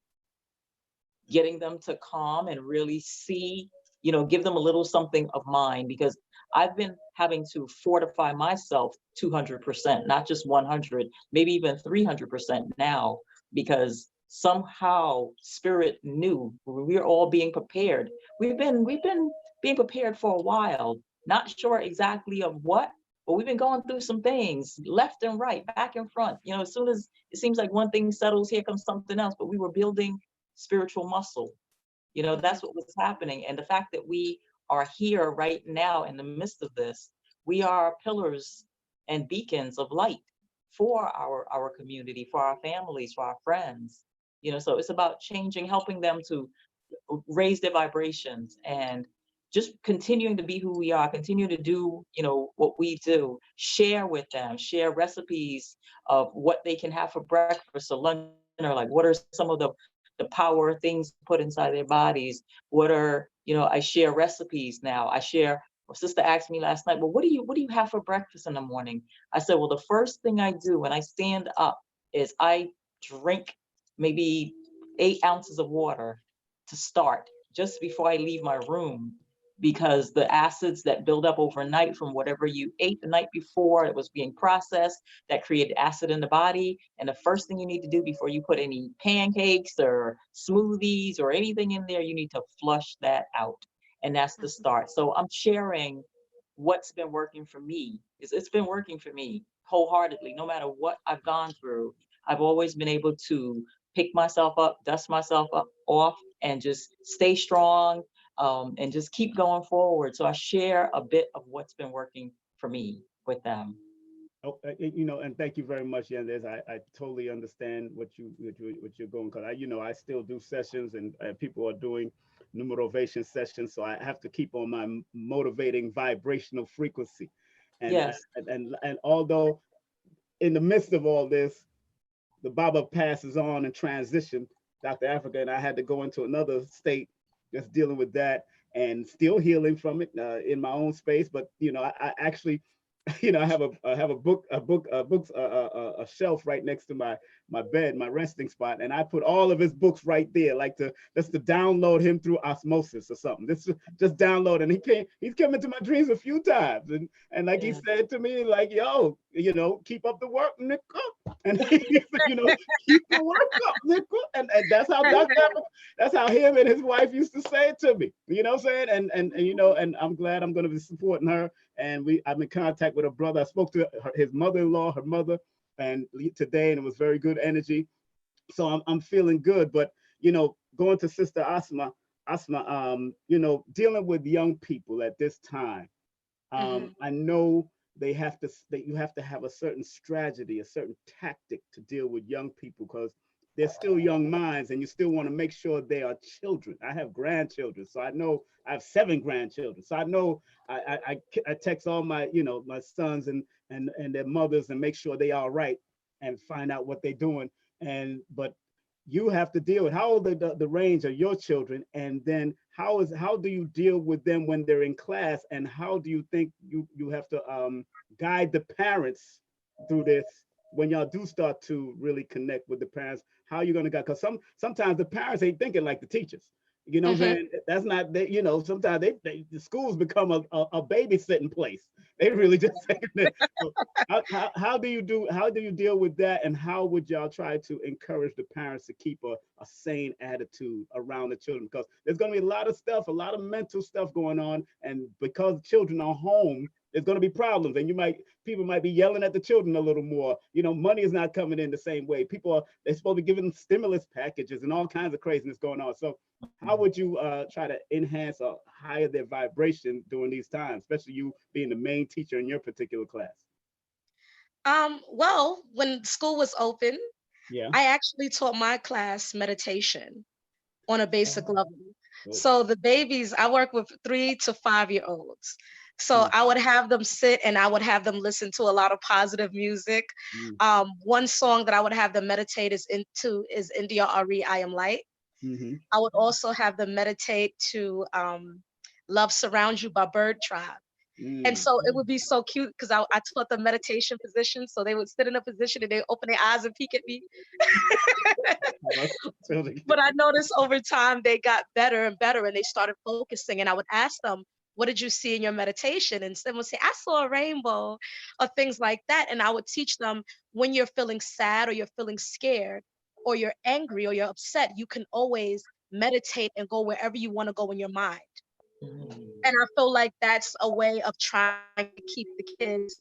getting them to calm and really see, you know, give them a little something of mine, because I've been having to fortify myself 200%, not just 100, maybe even 300% now, because somehow spirit knew we're all being prepared. We've been being prepared for a while, not sure exactly of what, but we've been going through some things left and right, back and front. You know, as soon as it seems like one thing settles, here comes something else, but we were building spiritual muscle. You know, that's what was happening. And the fact that we are here right now in the midst of this, we are pillars and beacons of light for our community, for our families, for our friends. You know, so it's about changing, helping them to raise their vibrations and just continuing to be who we are, continue to do, you know, what we do, share with them, share recipes of what they can have for breakfast or lunch, or like what are some of the power things put inside their bodies. What are, you know, I share recipes now. I share, my sister asked me last night, well, what do you have for breakfast in the morning? I said, well, the first thing I do when I stand up is I drink maybe 8 ounces of water to start just before I leave my room, because the acids that build up overnight from whatever you ate the night before, it was being processed, that created acid in the body. And the first thing you need to do before you put any pancakes or smoothies or anything in there, you need to flush that out. And that's the start. So I'm sharing what's been working for me. It's been working for me wholeheartedly. No matter what I've gone through, I've always been able to pick myself up, dust myself up off, and just stay strong, and just keep going forward. So I share a bit of what's been working for me with them. Oh, you know, and thank you very much, Yendys. I totally understand what you're going, because I still do sessions, and people are doing numerovation sessions, so I have to keep on my motivating vibrational frequency, and Yes. and although in the midst of all this, the Baba passes on and transition. Dr. Africa and I had to go into another state just dealing with that and still healing from it in my own space. But I actually, I have a shelf right next to my bed, my resting spot, and I put all of his books right there, like just to download him through osmosis or something. This just download, and he's come into my dreams a few times, and like he said to me, like, yo, keep up the work, nigga, and keep the work up, nigga, and that's how that's how him and his wife used to say it to me. You know what I'm saying? And I'm glad I'm going to be supporting her. And I'm in contact with her brother. I spoke to his mother-in-law, her mother, and today, and it was very good energy. So I'm feeling good. But going to Sister Asmaaa, dealing with young people at this time, I know you have to have a certain strategy, a certain tactic to deal with young people, because they're still young minds, and you still want to make sure they are children. I have grandchildren, so I know I have 7 grandchildren. So I know I text all my my sons and their mothers and make sure they are all right and find out what they're doing. But you have to deal with how old the range of your children, and then how do you deal with them when they're in class, and how do you think you have to guide the parents through this when y'all do start to really connect with the parents? How are you going to guide? Because sometimes the parents ain't thinking like the teachers. You know what I'm saying? That's not that, sometimes the schools become a babysitting place. They really just saying that. So how do you deal with that, and how would y'all try to encourage the parents to keep a sane attitude around the children? Because there's going to be a lot of stuff, a lot of mental stuff going on, and because children are home, there's going to be problems, and people might be yelling at the children a little more. Money is not coming in the same way. They're supposed to be giving stimulus packages and all kinds of craziness going on. So how would you try to enhance or higher their vibration during these times, especially you being the main teacher in your particular class? Well, when school was open, Yeah. I actually taught my class meditation on a basic level. Good. So the babies, I work with 3 to 5-year-olds. So I would have them sit and I would have them listen to a lot of positive music. One song that I would have them meditate is India Ari, I Am Light. I would also have them meditate to Love Surrounds You by Bird Tribe. And so it would be so cute because I taught them meditation position. So they would sit in a position and they open their eyes and peek at me. But I noticed over time they got better and better, and they started focusing. And I would ask them, what did you see in your meditation? And someone would say, I saw a rainbow, or things like that. And I would teach them, when you're feeling sad or you're feeling scared or you're angry or you're upset, you can always meditate and go wherever you want to go in your mind. And I feel like that's a way of trying to keep the kids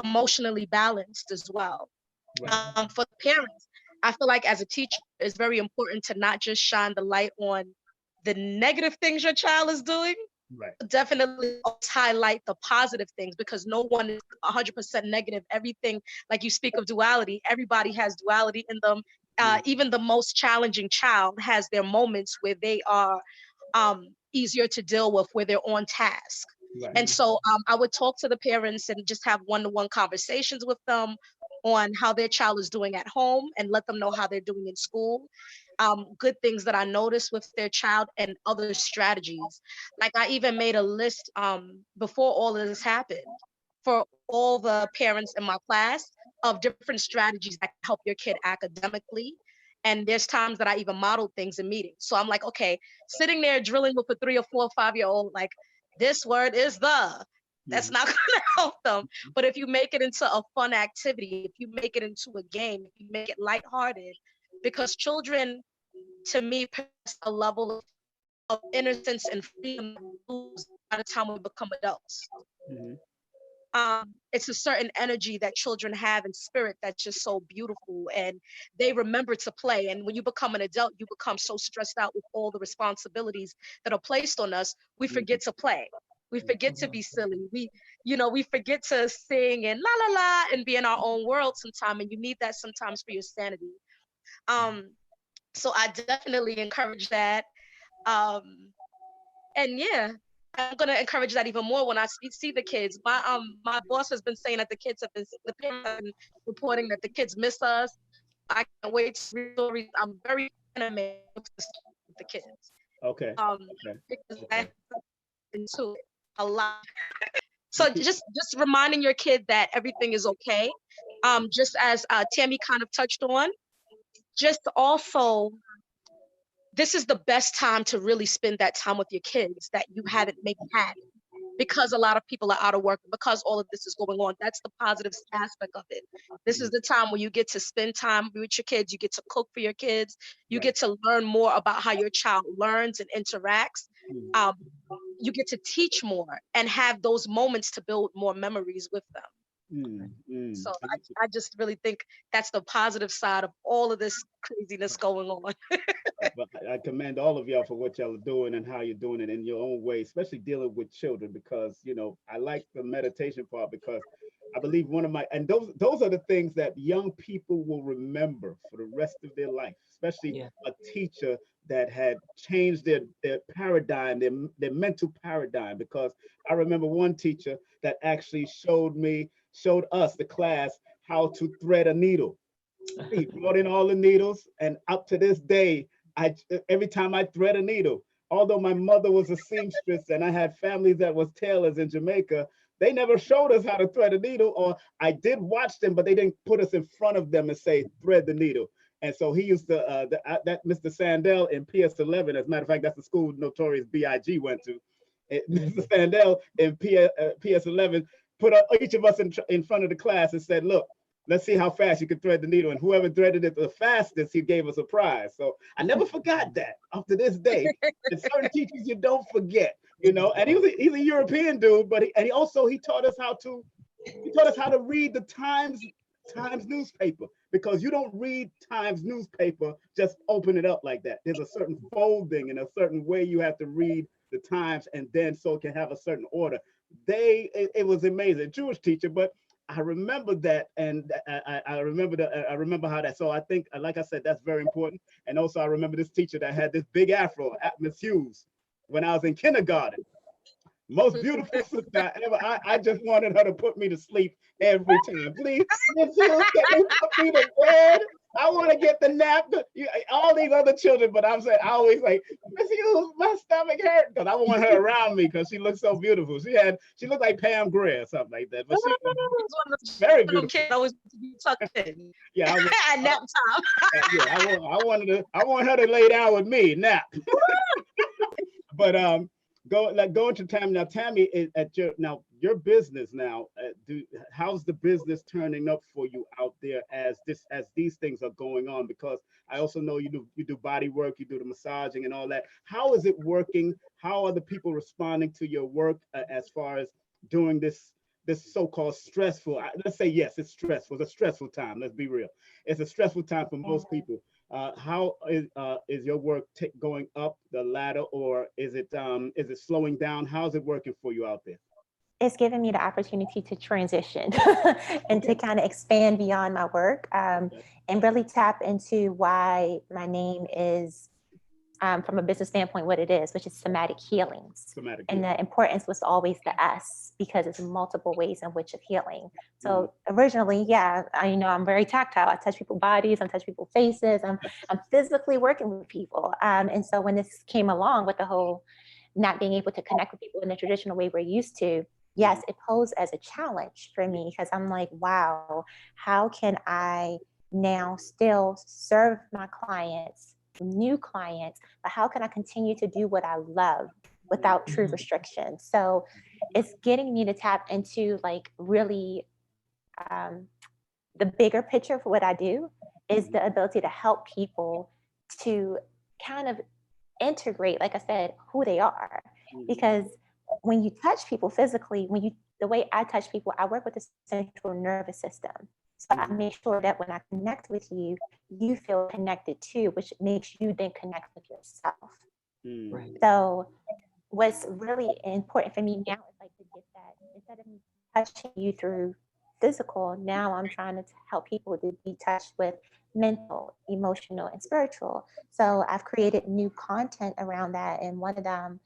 emotionally balanced as well. Right. For the parents, I feel like as a teacher, it's very important to not just shine the light on the negative things your child is doing. Right. Definitely highlight the positive things, because no one is 100% negative. Everything, like you speak of duality, everybody has duality in them. Even the most challenging child has their moments where they are easier to deal with, where they're on task. Right. And so I would talk to the parents and just have one-to-one conversations with them on how their child is doing at home, and let them know how they're doing in school. Good things that I noticed with their child, and other strategies. Like I even made a list before all of this happened for all the parents in my class of different strategies that can help your kid academically. And there's times that I even modeled things in meetings. So I'm like, okay, sitting there drilling with a 3 or 4 or 5-year-old, like, this word is that's not going to help them. But if you make it into a fun activity, if you make it into a game, if you make it lighthearted, because children, to me, possess a level of innocence and freedom by the time we become adults. It's a certain energy that children have in spirit that's just so beautiful, and they remember to play. And when you become an adult, you become so stressed out with all the responsibilities that are placed on us, we forget to play. We forget to be silly. We forget to sing and la la la and be in our own world sometime. And you need that sometimes for your sanity. So I definitely encourage that. And yeah, I'm going to encourage that even more when I see the kids. My boss has been saying that the parents have been reporting that the kids miss us. I can't wait to read stories. I'm very animated with the kids. Okay. Because I have into it a lot. So just reminding your kid that everything is okay. Just as Tami kind of touched on, just also, this is the best time to really spend that time with your kids that you haven't maybe had, because a lot of people are out of work, because all of this is going on. That's the positive aspect of it. This is the time where you get to spend time with your kids. You get to cook for your kids. You get to learn more about how your child learns and interacts. You get to teach more and have those moments to build more memories with them. So I just really think that's the positive side of all of this craziness going on. But I commend all of y'all for what y'all are doing and how you're doing it in your own way, especially dealing with children, because, you know, I like the meditation part, because I believe and those are the things that young people will remember for the rest of their life, especially a teacher that had changed their paradigm, their mental paradigm. Because I remember one teacher that actually showed us, the class, how to thread a needle. He brought in all the needles, and up to this day, every time I thread a needle, although my mother was a seamstress and I had families that was tailors in Jamaica, they never showed us how to thread a needle, or I did watch them, but they didn't put us in front of them and say, thread the needle. And so he used to, that Mr. Sandell in PS11, as a matter of fact, that's the school Notorious B.I.G. went to. Mr. Sandell in PS11 put each of us in front of the class and said, look, let's see how fast you can thread the needle. And whoever threaded it the fastest, he gave us a prize. So I never forgot that up to this day. And certain teachers you don't forget, you know. And he's a European dude, but he taught us how to read the Times newspaper, because you don't read Times newspaper, just open it up like that. There's a certain folding and a certain way you have to read the Times, and then so it can have a certain order. It was amazing. Jewish teacher, but I remember that, and I remember how that. So I think, like I said, that's very important. And also, I remember this teacher that had this big afro, Miss Hughes, when I was in kindergarten. Most beautiful sister ever. I just wanted her to put me to sleep every time. Please, Miss Hughes, can you put me to bed? I want to get the nap. All these other children, but I'm saying, I always like, Miss Hughes, my stomach hurt, because I want her around me because she looks so beautiful. She looked like Pam Grier or something like that. But she was very beautiful. Kid always be tucked in. Yeah, at nap time. Yeah, I want her to lay down with me, nap. But going to Tami now. Tami is at your business now. How's the business turning up for you out there as these things are going on? Because I also know you do body work, you do the massaging and all that. How is it working? How are the people responding to your work as far as doing this so-called stressful? Let's say yes, it's stressful. It's a stressful time. Let's be real. It's a stressful time for most people. How is your work going up the ladder, or is it slowing down? How's it working for you out there? It's given me the opportunity to transition and to kind of expand beyond my work, and really tap into why my name is, from a business standpoint, what it is, which is somatic healings. And the importance was always the S, because it's multiple ways in which of healing. So originally, I'm very tactile. I touch people's bodies, I touch people's faces. I'm physically working with people. And so when this came along with the whole not being able to connect with people in the traditional way we're used to, yes, it posed as a challenge for me, because I'm like, wow, how can I now still serve my clients, new clients, but how can I continue to do what I love without true restrictions? So it's getting me to tap into like really the bigger picture for what I do is the ability to help people to kind of integrate, like I said, who they are. Because when you touch people physically, the way I touch people, I work with the central nervous system. So I make sure that when I connect with you, you feel connected too, which makes you then connect with yourself. Right. So what's really important for me now is like to get that, instead of me touching you through physical, now I'm trying to help people to be touched with mental, emotional, and spiritual. So I've created new content around that. And one of them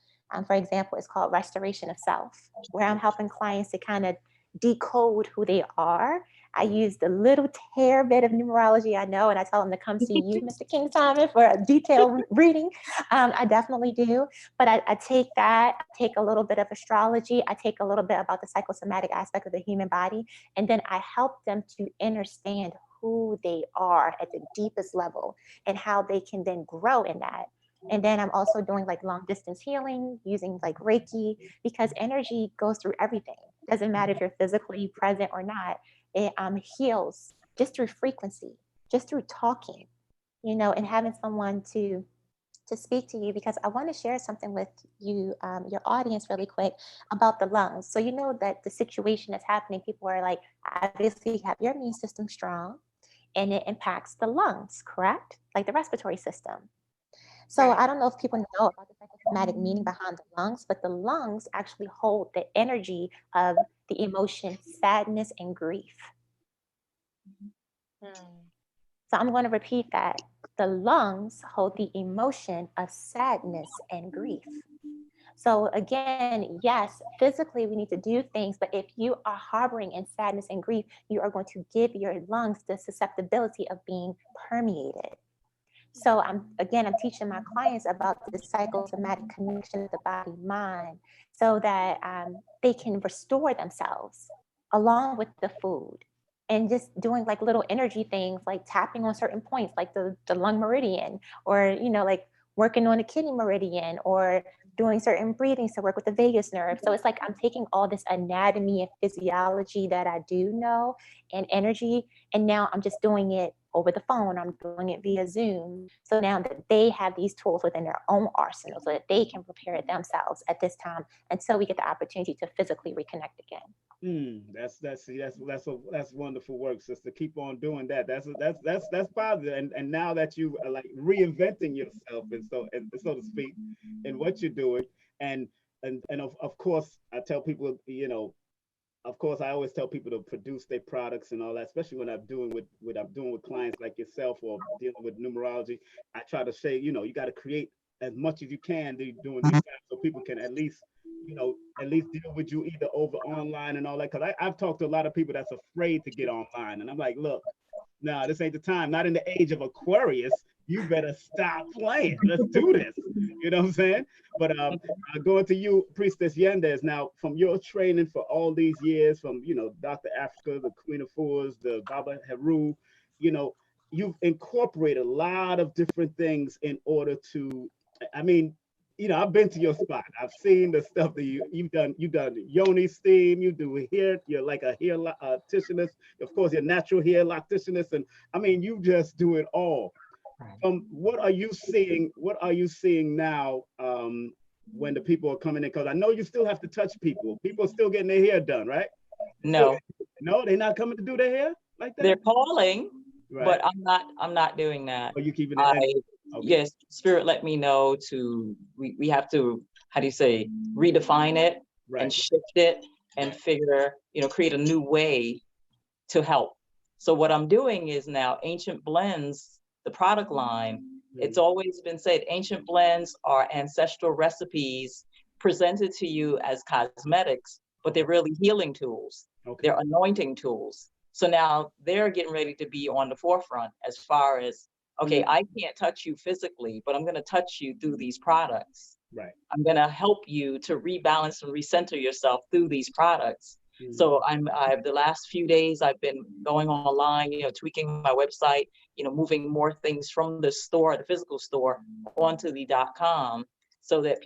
For example, it's called Restoration of Self, where I'm helping clients to kind of decode who they are. I use the little tear bit of numerology I know, and I tell them to come see you, Mr. King Simon, for a detailed reading. I definitely do. But I take that, I take a little bit of astrology, I take a little bit about the psychosomatic aspect of the human body, and then I help them to understand who they are at the deepest level and how they can then grow in that. And then I'm also doing like long distance healing using like Reiki, because energy goes through everything. Doesn't matter if you're physically present or not. It heals just through frequency, just through talking, you know, and having someone to speak to you, because I want to share something with you, your audience, really quick about the lungs. So you know that the situation that's happening, people are like, obviously have your immune system strong, and it impacts the lungs, correct? Like the respiratory system. So I don't know if people know about the psychosomatic meaning behind the lungs, but the lungs actually hold the energy of the emotion sadness and grief. So I'm going to repeat that. The lungs hold the emotion of sadness and grief. So again, yes, physically we need to do things, but if you are harboring in sadness and grief, you are going to give your lungs the susceptibility of being permeated. So I'm teaching my clients about the psychosomatic connection of the body mind, so that they can restore themselves along with the food, and just doing like little energy things like tapping on certain points like the lung meridian, or you know, like working on the kidney meridian, or doing certain breathings to work with the vagus nerve. So it's like I'm taking all this anatomy and physiology that I do know and energy, and now I'm just doing it over the phone. I'm doing it via Zoom. So now that they have these tools within their own arsenal, so that they can prepare it themselves at this time until we get the opportunity to physically reconnect again. That's wonderful work, sister. Keep on doing that. That's positive. And now that you are like reinventing yourself, and so to speak, in what you're doing, and of course I tell people, you know, of course, I always tell people to produce their products and all that, especially when I'm doing with clients like yourself or dealing with numerology. I try to say, you know, you got to create as much as you can during these times, so people can at least, you know, at least deal with you either over online and all that. Because I've talked to a lot of people that's afraid to get online, and I'm like, look, no, this ain't the time. Not in the age of Aquarius. You better stop playing. Let's do this. You know what I'm saying? But going to you, Priestess Yendys. Now, from your training for all these years, from, you know, Dr. Africa, the Queen of Fours, the Baba Heru, you know, you've incorporated a lot of different things in order to, I mean, you know, I've been to your spot. I've seen the stuff that you've done. You've done yoni steam. You do hair. You're like a hair locticianist. Of course, you're natural hair locticianist, and I mean, you just do it all. What are you seeing? What are you seeing now when the people are coming in? Because I know you still have to touch people. People are still getting their hair done, right? No. No, they're not coming to do their hair like that. They're calling, right. But I'm not doing that. Are you keeping it? Okay. Yes, Spirit let me know we have to, how do you say, redefine it, right, and shift it and figure, you know, create a new way to help. So what I'm doing is now Ancient Blends, the product line. It's always been said, ancient blends are ancestral recipes presented to you as cosmetics, but they're really healing tools. Okay. They're anointing tools. So now they're getting ready to be on the forefront as far as, okay, I can't touch you physically, but I'm going to touch you through these products. Right. I'm going to help you to rebalance and recenter yourself through these products. So I've the last few days I've been going online, you know, tweaking my website, you know, moving more things from the store, the physical store, onto the .com, so that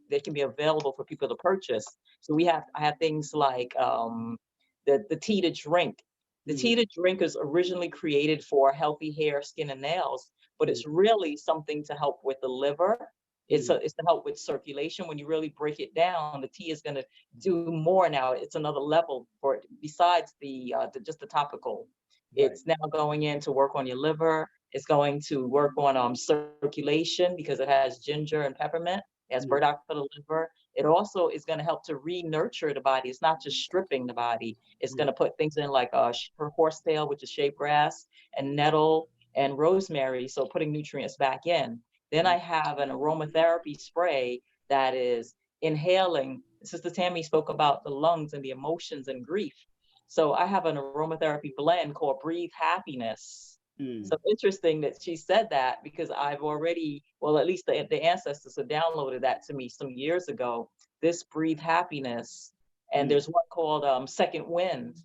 they can be available for people to purchase. So I have things like the tea to drink. The tea to drink is originally created for healthy hair, skin, and nails, but it's really something to help with the liver. It's to help with circulation. When you really break it down, the tea is going to do more now. It's another level for it, besides just the topical. Right. It's now going in to work on your liver. It's going to work on circulation because it has ginger and peppermint. It has burdock for the liver. It also is going to help to re-nurture the body. It's not just stripping the body. It's going to put things in like horsetail, which is shade grass, and nettle and rosemary. So putting nutrients back in. Then I have an aromatherapy spray that is inhaling. Sister Tami spoke about the lungs and the emotions and grief. So I have an aromatherapy blend called Breathe Happiness. So interesting that she said that, because I've already, well, at least the ancestors have downloaded that to me some years ago, this Breathe Happiness. And there's one called Second Wind.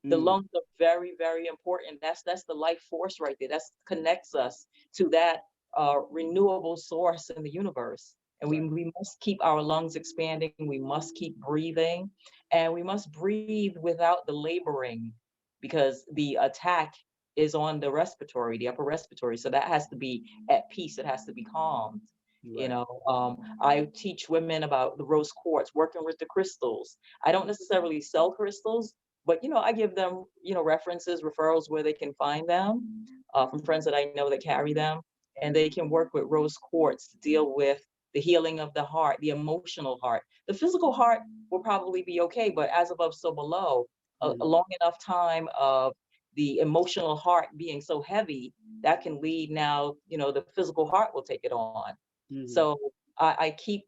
The lungs are very, very important. That's the life force right there. That connects us to that renewable source in the universe. And we must keep our lungs expanding. We must keep breathing, and we must breathe without the laboring, because the attack is on the respiratory, the upper respiratory. So that has to be at peace. It has to be calmed. You know, I teach women about the rose quartz, working with the crystals. I don't necessarily sell crystals, but, you know, I give them, you know, references, referrals where they can find them from friends that I know that carry them. And they can work with rose quartz to deal with the healing of the heart, the emotional heart. The physical heart will probably be okay, but as above, so below, a long enough time of the emotional heart being so heavy, that can lead now, you know, the physical heart will take it on. So I keep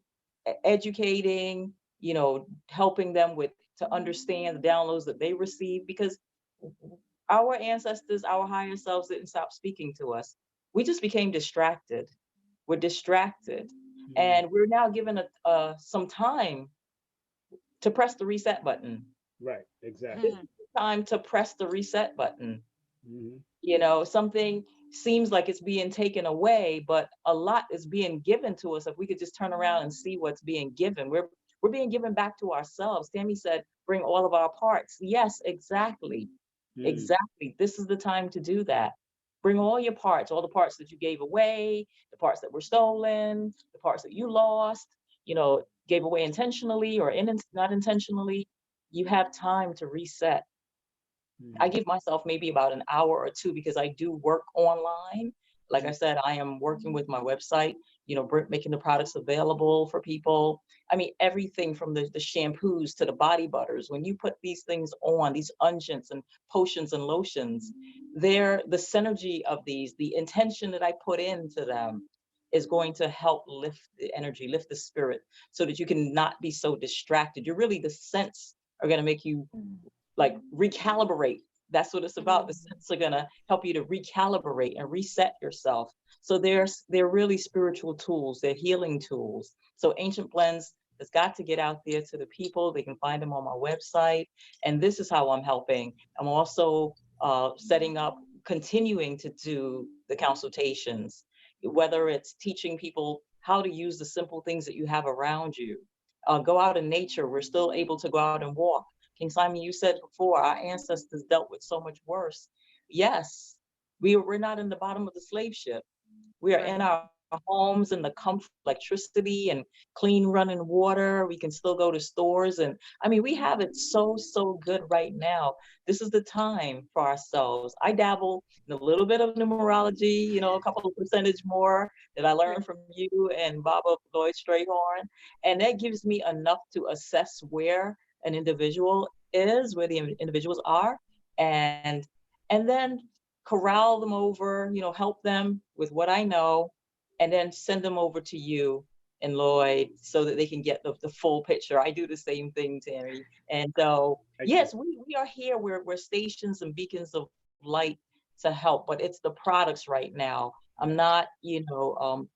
educating, you know, helping them with to understand the downloads that they receive, because our ancestors, our higher selves didn't stop speaking to us. We just became distracted. We're distracted. And we're now given some time to press the reset button. Right, exactly. Time to press the reset button. You know, something seems like it's being taken away, but a lot is being given to us. If we could just turn around and see what's being given, we're being given back to ourselves. Tami said, bring all of our parts. Yes, exactly. Exactly. This is the time to do that. Bring all your parts, all the parts that you gave away, the parts that were stolen, the parts that you lost, you know, gave away intentionally or not intentionally. You have time to reset. I give myself maybe about an hour or two, because I do work online. Like I said, I am working with my website, you know, making the products available for people. I mean, everything from the shampoos to the body butters. When you put these things on, these unguents and potions and lotions, the synergy of these, the intention that I put into them is going to help lift the energy, lift the spirit, so that you can not be so distracted. You're really, the scents are going to make you like recalibrate. That's what it's about. The scents are gonna help you to recalibrate and reset yourself. So they're really spiritual tools. They're healing tools. So Ancient Blends has got to get out there to the people. They can find them on my website. And this is how I'm helping. I'm also setting up, continuing to do the consultations, whether it's teaching people how to use the simple things that you have around you. Go out in nature. We're still able to go out and walk. King Simon, you said before, our ancestors dealt with so much worse. Yes, we're not in the bottom of the slave ship. We are in our homes, in the comfort, electricity, and clean running water. We can still go to stores. And I mean, we have it so good right now. This is the time for ourselves. I dabble in a little bit of numerology, you know, a couple of percentage more that I learned from you and Baba Lloyd Strayhorn. And that gives me enough to assess where an individual is, where the individuals are, and then corral them over, you know, help them with what I know, and then send them over to you and Lloyd so that they can get the full picture. I do the same thing, Tami. And so, yes, we are here. We're stations and beacons of light to help, but it's the products right now. I'm not, you know,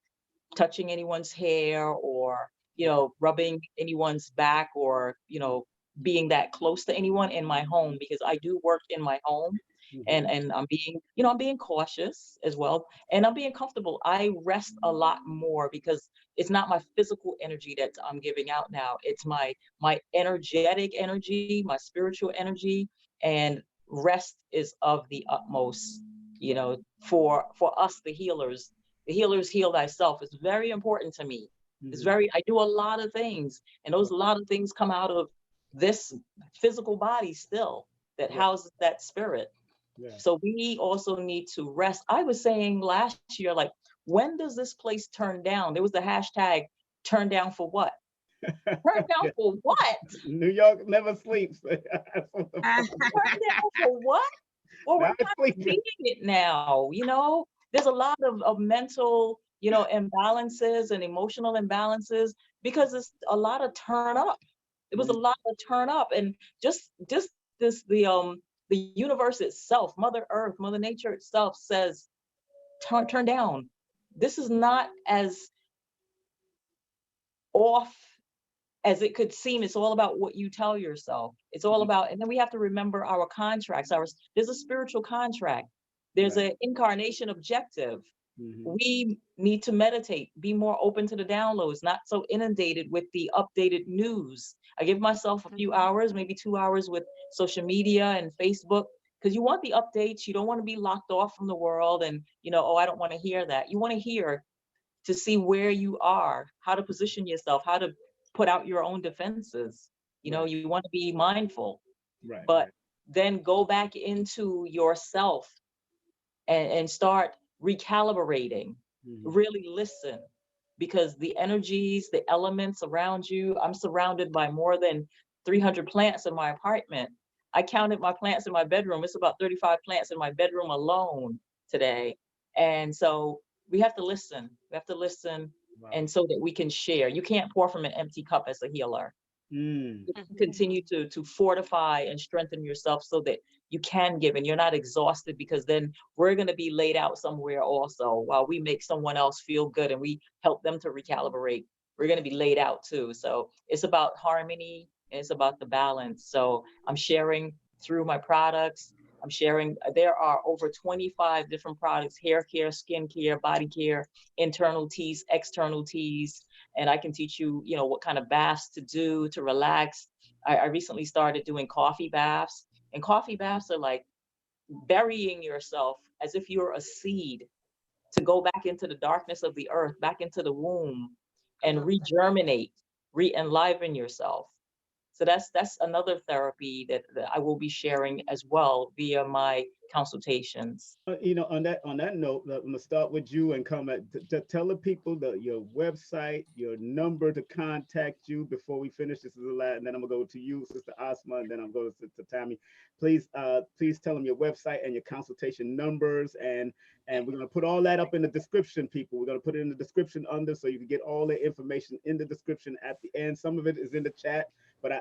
touching anyone's hair or, you know, rubbing anyone's back or, you know, being that close to anyone in my home, because I do work in my home. And I'm being, you know, I'm being cautious as well, and I'm being comfortable. I rest a lot more, because it's not my physical energy that I'm giving out now. It's my energetic energy, my spiritual energy, and rest is of the utmost, you know, for us, the healers. The healers heal thyself. It's very important to me. It's I do a lot of things, and those a lot of things come out of this physical body still that houses that spirit. So we also need to rest. I was saying last year, like, when does this place turn down? There was the hashtag turn down for what? Turn down for what? New York never sleeps. Turn down for what? Well, we're kind of seeing it now, you know? There's a lot of mental, imbalances and emotional imbalances, because it's a lot of turn up. It was a lot of turn up, and just this the universe itself, Mother Earth, Mother Nature itself says, turn down. This is not as off as it could seem. It's all about what you tell yourself. It's all about, and then we have to remember our contracts. There's a spiritual contract. There's an incarnation objective. We need to meditate, be more open to the downloads, not so inundated with the updated news. I give myself a few hours, maybe 2 hours with social media and Facebook, because you want the updates. You don't want to be locked off from the world and, oh, I don't want to hear that. You want to hear, to see where you are, how to position yourself, how to put out your own defenses. You want to be mindful, but then go back into yourself and start recalibrating, really listen, because the energies, the elements around you, I'm surrounded by more than 300 plants in my apartment. I counted my plants in my bedroom. It's about 35 plants in my bedroom alone today. And so we have to listen. We have to listen, and so that we can share. You can't pour from an empty cup as a healer. Continue to fortify and strengthen yourself so that you can give and you're not exhausted, because then we're going to be laid out somewhere also while we make someone else feel good and we help them to recalibrate. We're going to be laid out too. So it's about harmony and it's about the balance. So I'm sharing through my products. I'm sharing, there are over 25 different products: hair care, skin care, body care, internal teas, external teas. And I can teach you, what kind of baths to do to relax. I recently started doing coffee baths, and coffee baths are like burying yourself as if you're a seed to go back into the darkness of the earth, back into the womb, and regerminate, re-enliven yourself. So that's another therapy that I will be sharing as well via my consultations. On that note, I'm gonna start with you and come to tell the people your website, your number to contact you before we finish. This is the last, and then I'm gonna go to you, Sister Asmaaa, and then I'm going to Tami. Please tell them your website and your consultation numbers, and we're gonna put all that up in the description, people. We're gonna put it in the description under, so you can get all the information in the description at the end. Some of it is in the chat, but I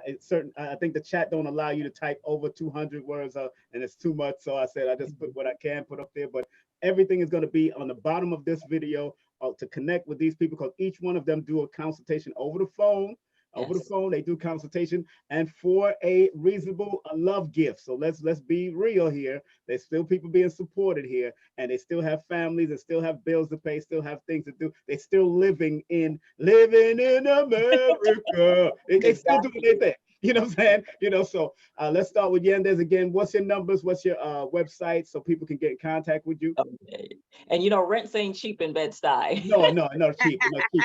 think the chat don't allow you to type over 200 words, and it's too much. So I said I just put what I can put up there. But everything is going to be on the bottom of this video to connect with these people, because each one of them do a consultation over the phone. Over the phone, they do consultation, and for a reasonable love gift. So let's be real here. There's still people being supported here, and they still have families, and still have bills to pay, still have things to do. They still living in America. They still doing their thing. You know what I'm saying? So let's start with Yendys again. What's your numbers? What's your website so people can get in contact with you? Okay. And rents ain't cheap in Bed-Stuy. No, cheap. No cheap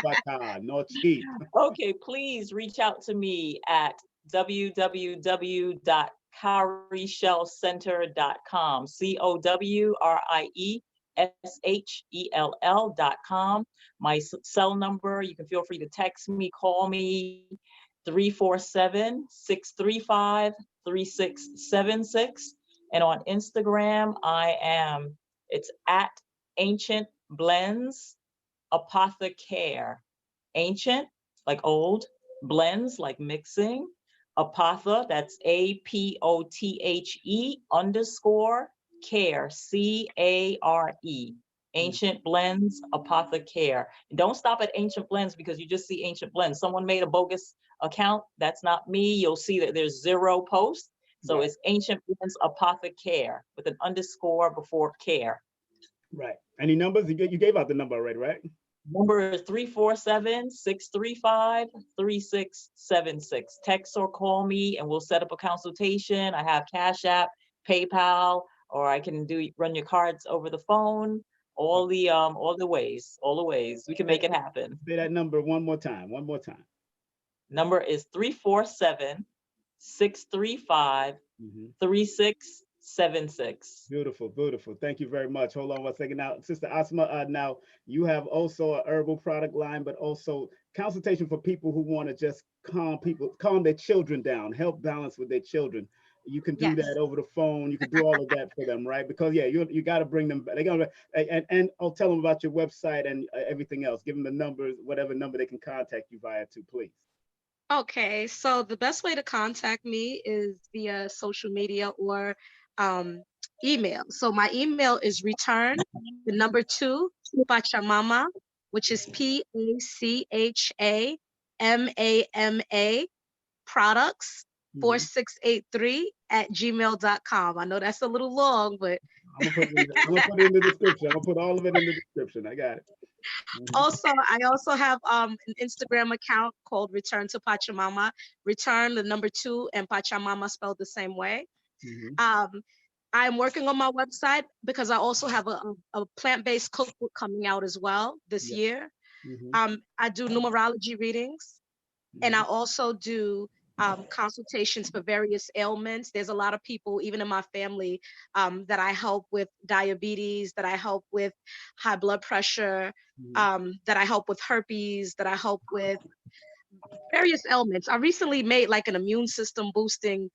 no cheap. Okay, please reach out to me at www.cowrieshellcenter.com. COWRIESHELL.com. My cell number, you can feel free to text me, call me, 347-635-3676. And on Instagram, it's at Ancient Blends Apothecare. Ancient, like old, blends, like mixing, apotha, that's APOTHE_care, CARE. Ancient Blends Apothecare. And don't stop at Ancient Blends because you just see Ancient Blends. Someone made a bogus account. That's not me. You'll see that there's 0 posts. So it's Ancient Blends Apothecare with an underscore before care. Right. Any numbers? You gave out the number already, right? Number is 347-635-3676. Text or call me and we'll set up a consultation. I have Cash App, PayPal, or I can run your cards over the phone. All the ways we can make it happen. Say that number one more time. Number is 347-635-3676. Beautiful. Thank you very much. Hold on one second. Now, Sister Asmaaa, now you have also a herbal product line, but also consultation for people who want to just calm their children down, help balance with their children. You can do Yes. that over the phone. You can do all of that for them, right? Because yeah, you got to bring them. They got and I'll tell them about your website and everything else. Give them the numbers, whatever number they can contact you via to, please. Okay, so the best way to contact me is via social media or email. So my email is return, the number 2, Pachamama, which is PACHAMAMA products Mhm. 4683@gmail.com. I know that's a little long, but I'm gonna put it in the description. I'm gonna put all of it in the description. I got it. Mhm. also I also have an Instagram account called Return to Pachamama. Return the number 2 and Pachamama spelled the same way. Mhm. Um, I'm working on my website because I also have a plant-based cookbook coming out as well this Yeah. year. Mhm. I do numerology readings, and I Mhm. also do consultations for various ailments. There's a lot of people, even in my family, that I help with diabetes, that I help with high blood pressure, Mhm. that I help with herpes, that I help with various ailments. I recently made like an immune system boosting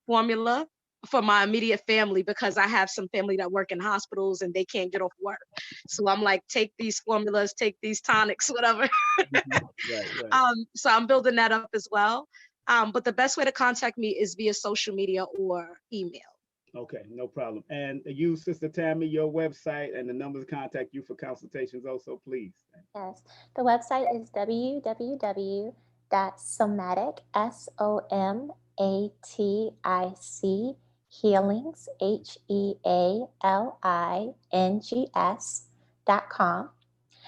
formula for my immediate family because I have some family that work in hospitals and they can't get off work. So I'm like, take these formulas, take these tonics, whatever. Mhm. Right. Right. So I'm building that up as well. But the best way to contact me is via social media or email. Okay, no problem. And you, Sister Tammy, your website and the numbers to contact you for consultations also, please. Yes, the website is www.somatic, SOMATIC, healings, HEALINGS.com.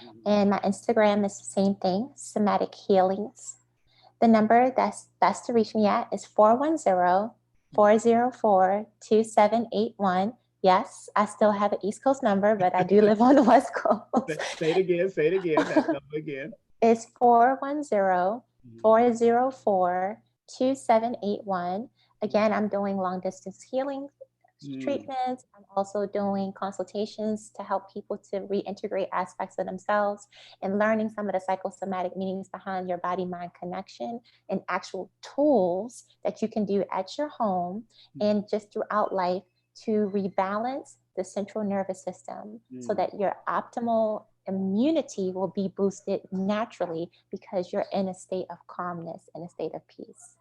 Mhm. And my Instagram is the same thing, somatic healings. The number that's best to reach me at is 410-404-2781. Yes, I still have an East Coast number, but I do live on the West Coast. Say it again. Say it again. That number again. It's 410-404-2781. Again, I'm doing long distance healing treatments. I'm also doing consultations to help people to reintegrate aspects of themselves and learning some of the psychosomatic meanings behind your body-mind connection and actual tools that you can do at your home and just throughout life to rebalance the central nervous system so that your optimal immunity will be boosted naturally because you're in a state of calmness and a state of peace.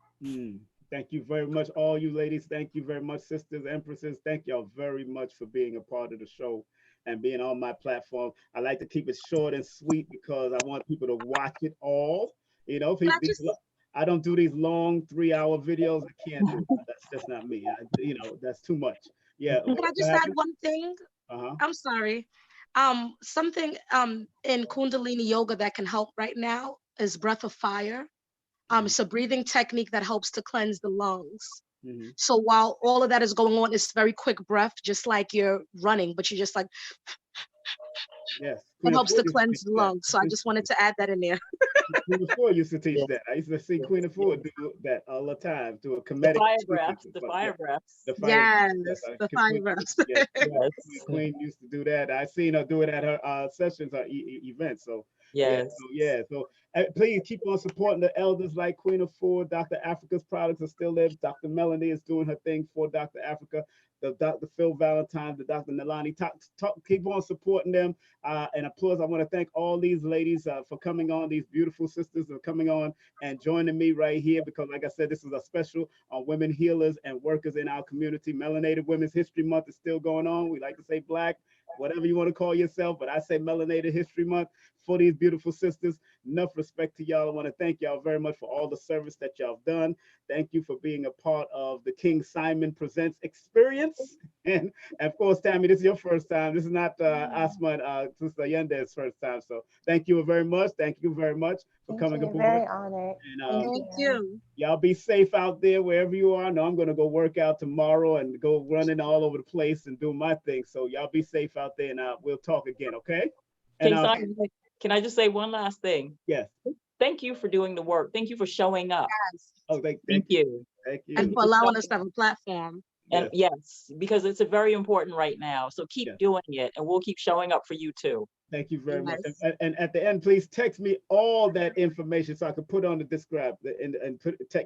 Thank you very much, all you ladies. Thank you very much, sisters, empresses. Thank y'all very much for being a part of the show and being on my platform. I like to keep it short and sweet because I want people to watch it all. You know, Can I people, just I don't do these long 3-hour videos. I can't do it. That's just not me. That's too much. Yeah. can I What just add happened? one thing? Uh-huh. I'm sorry. Something in Kundalini yoga that can help right now is breath of fire. It's a breathing technique that helps to cleanse the lungs. Mm-hmm. So while all of that is going on, it's very quick breath, just like you're running, but you just like, Yes. it Queen of helps Four to used to cleanse teach the that. lungs. So I just wanted to add that in there. Queen of Four used to teach Yes, that. I used to see yes, Queen of Four yes. do that all the time, do a The comedic fire breathing. breaths, the But yeah, fire breaths. the fire. Yes, Yes, the fire Queen, breaths. yes, Yes, Queen used to do that. I seen her do it at her sessions, her events. So yeah, yes. so yeah, so please keep on supporting the elders like Queen of Four. Dr. Africa's products are still there. Dr. Melanie is doing her thing for Dr. Africa. The Dr. Phil Valentine, the Dr. Nalani, keep on supporting them. And of course, I want to thank all these ladies for coming on. These beautiful sisters are coming on and joining me right here because, like I said, this is a special on women healers and workers in our community. Melanated Women's History Month is still going on. We like to say Black, whatever you want to call yourself, but I say Melanated History Month for these beautiful sisters. Enough respect to y'all. I want to thank y'all very much for all the service that y'all have done. Thank you for being a part of the King Simon Presents experience. And of course, Tammy, this is your first time. This is not Asmaaa, Sister Yendys' first time. So thank you very much. Thank you very much for Thank coming you. aboard. Very honored. And Thank Thank you. you. y'all be safe out there wherever you are. I know I'm going to go work out tomorrow and go running all over the place and do my thing. So y'all be safe out there and we'll talk again, okay? And King Simon, can I just say one last thing? yes. Thank you for doing the work. Thank you for showing up. Oh, Thank you. Thank And you. for allowing us to have a platform. And yes, because it's a very important right now. So keep doing it, and we'll keep showing up for you too. Thank you very much. And at the end, please text me all that information so I can put on the describe and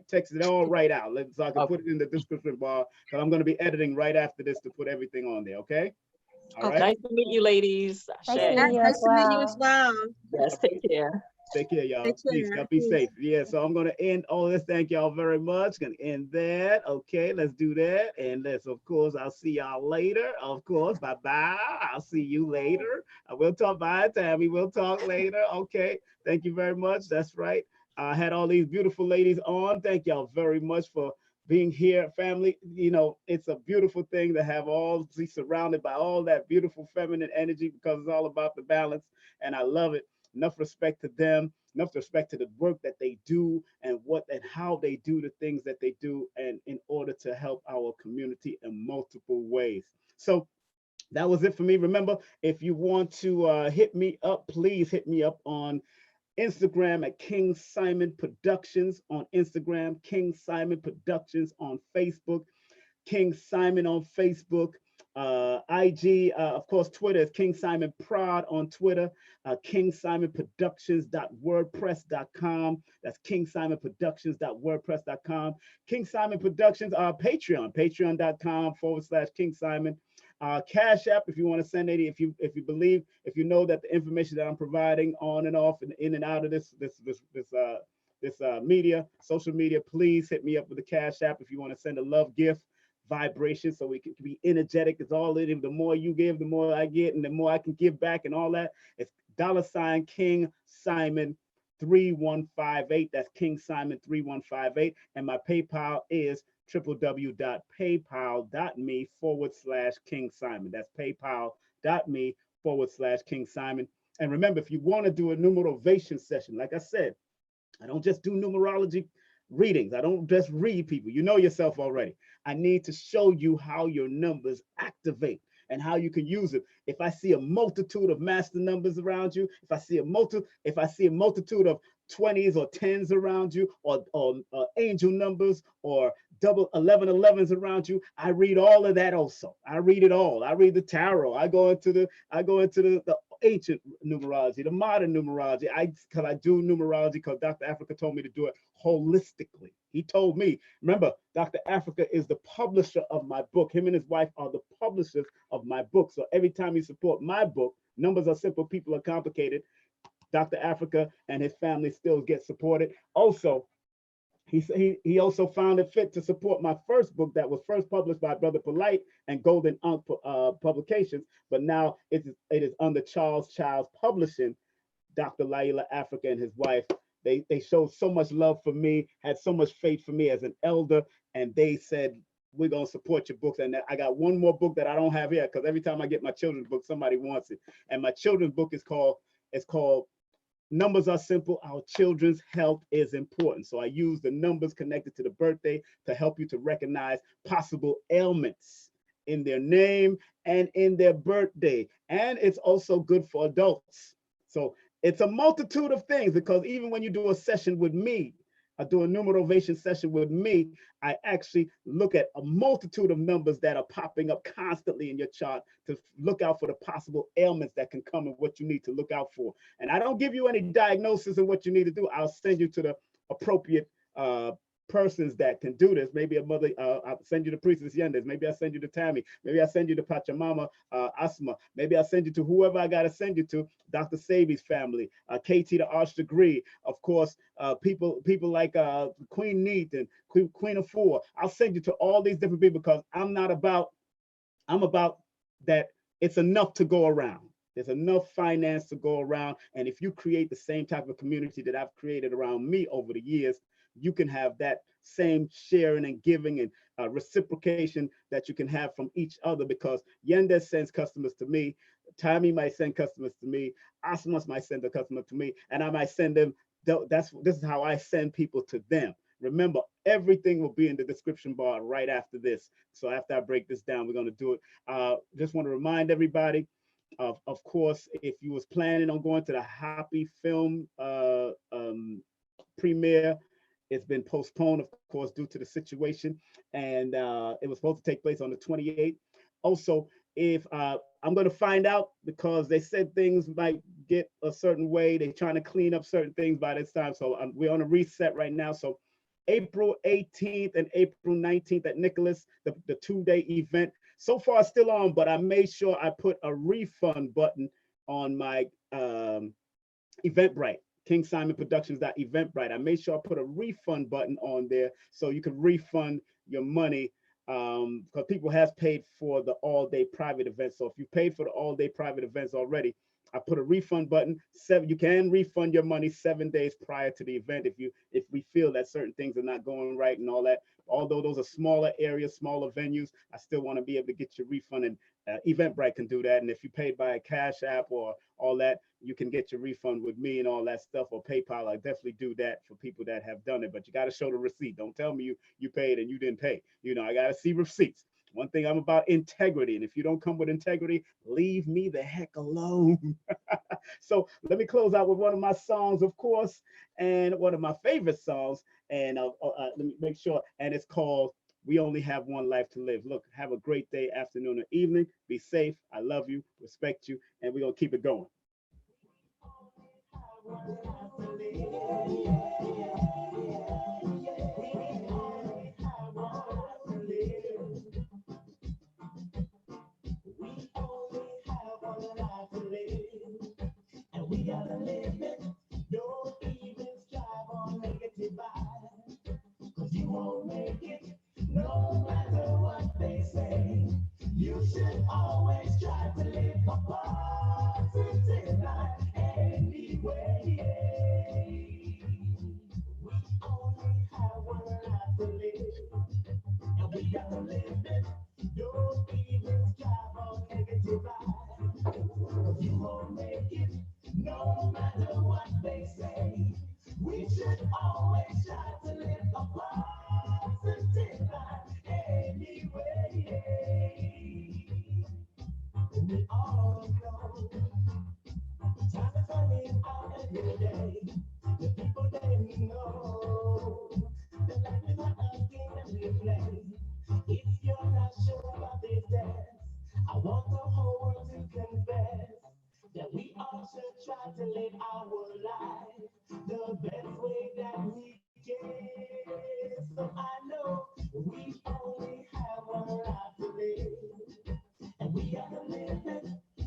text it all right out, so I can put it in the description bar, because I'm going to be editing right after this to put everything on there. Okay. All right. Nice to meet you, ladies. Nice to meet you as well. Yes, take care. Take care, y'all. Please, y'all be safe. Yeah, so I'm gonna end all this. Thank y'all very much. Gonna end that. Okay, let's do that. And let's, of course, I'll see y'all later. Of course, bye-bye. I'll see you later. We'll talk. Bye, Tammy. We'll talk later. Okay. Thank you very much. That's right. I had all these beautiful ladies on. Thank y'all very much for being here, family. You know, it's a beautiful thing to have be surrounded by all that beautiful feminine energy, because it's all about the balance, and I love it. Enough respect to them, enough respect to the work that they do and how they do the things that they do, and in order to help our community in multiple ways. So that was it for me. Remember, if you want to hit me up, please hit me up on Instagram at King Simon Productions on Instagram, King Simon Productions on Facebook, King Simon on Facebook. IG, of course, Twitter is King Simon Prod on Twitter, kingsimonproductions.wordpress.com. That's kingsimonproductions.wordpress.com. King Simon Productions, Patreon, patreon.com/King Simon. Cash App, if you want to send it, if you believe, if you know that the information that I'm providing on and off and in and out of this media, social media, please hit me up with the Cash App if you want to send a love gift. Vibration, so we can be energetic. It's all in it. The more you give, the more I get, and the more I can give back, and all that. It's $ King Simon 3158. That's King Simon 3158. And my PayPal is www.paypal.me/King Simon. That's paypal.me/King Simon. And remember, if you want to do a numerovation session, like I said, I don't just do numerology readings. I don't just read people. You know yourself already. I need to show you how your numbers activate and how you can use it. If I see a multitude of master numbers around you, if I see a multitude of 20s or 10s around you, or angel numbers, or double 11s around you, I read all of that also. I read it all. I read the tarot. I go into the ancient numerology, the modern numerology. Because I do numerology because Dr. Africa told me to do it holistically. He told me, remember, Dr. Africa is the publisher of my book. Him and his wife are the publishers of my book. So every time you support my book, Numbers Are Simple, People Are Complicated, Dr. Africa and his family still get supported. Also, he also found it fit to support my first book that was first published by Brother Polite and Golden Unk Publications, but now it is under Charles Childs Publishing. Dr. Laila Africa and his wife, they showed so much love for me, had so much faith for me as an elder, and they said, we're going to support your books. And I got one more book that I don't have here, because every time I get my children's book, somebody wants it. And my children's book is called Numbers Are Simple, Our Children's Health is Important. So I use the numbers connected to the birthday to help you to recognize possible ailments in their name and in their birthday. And it's also good for adults. So it's a multitude of things, because even when you do a session with me, I do a numerovation session with me, I actually look at a multitude of numbers that are popping up constantly in your chart to look out for the possible ailments that can come and what you need to look out for. And I don't give you any diagnosis of what you need to do. I'll send you to the appropriate persons that can do this. Maybe a mother, I'll send you to Priestess Yendys. Maybe I'll send you to Tami. Maybe I'll send you to Pachamama Asmaaa. Maybe I'll send you to whoever I got to send you to, Dr. Sabi's family, KT the Arch Degree, of course, people like Queen Neat and Queen of Four. I'll send you to all these different people, because I'm about that it's enough to go around. There's enough finance to go around. And if you create the same type of community that I've created around me over the years, you can have that same sharing and giving and reciprocation that you can have from each other, because Yendys sends customers to me, Tami might send customers to me, Asmaaa might send a customer to me, and I might send them. This is how I send people to them. Remember, everything will be in the description bar right after this. So after I break this down, we're going to do it. Just want to remind everybody, of course, if you was planning on going to the Happy Film premiere, it's been postponed, of course, due to the situation. And it was supposed to take place on the 28th. Also, if I'm going to find out, because they said things might get a certain way. They're trying to clean up certain things by this time. So we're on a reset right now. So April 18th and April 19th at Nicholas, the 2-day event. So far, it's still on, but I made sure I put a refund button on my Eventbrite, kingsimonproductions.eventbrite. I made sure I put a refund button on there so you can refund your money, because people has paid for the all-day private events. So if you paid for the all-day private events already, I put a refund button. You can refund your money 7 days prior to the event if we feel that certain things are not going right and all that. Although those are smaller areas, smaller venues, I still want to be able to get your refund, and Eventbrite can do that. And if you paid by a Cash App or all that, you can get your refund with me and all that stuff, or PayPal. I definitely do that for people that have done it, but you got to show the receipt. Don't tell me you paid and you didn't pay. I got to see receipts. One thing, I'm about integrity, and if you don't come with integrity, leave me the heck alone. So let me close out with one of my songs, of course, and one of my favorite songs, and let me make sure, and it's called "We Only Have One Life to Live." Look, have a great day, afternoon, or evening. Be safe. I love you, respect you, and we're gonna keep it going. We gotta live it. Don't even strive on negative vibes, 'cause you won't make it no matter what they say. You should always try to live a positive life anyway. We only have one life to live, and we gotta live it. Don't even strive on negative vibes, 'cause you won't make it no matter what they say. We should always try to live a positive life anyway. We all know time is running out every day. The people they know that life is not a game that we play. If you're not sure about this dance, I want the whole world to confess that we all should try to live our life the best way that we can. So I know we only have one life to live, and we gotta live it.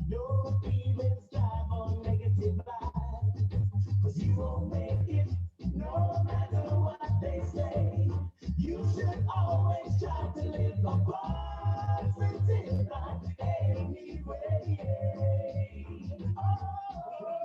Don't even strive on negative vibes, 'cause you won't make it no matter what they say. You should always try to live a positive life anyway. Oh.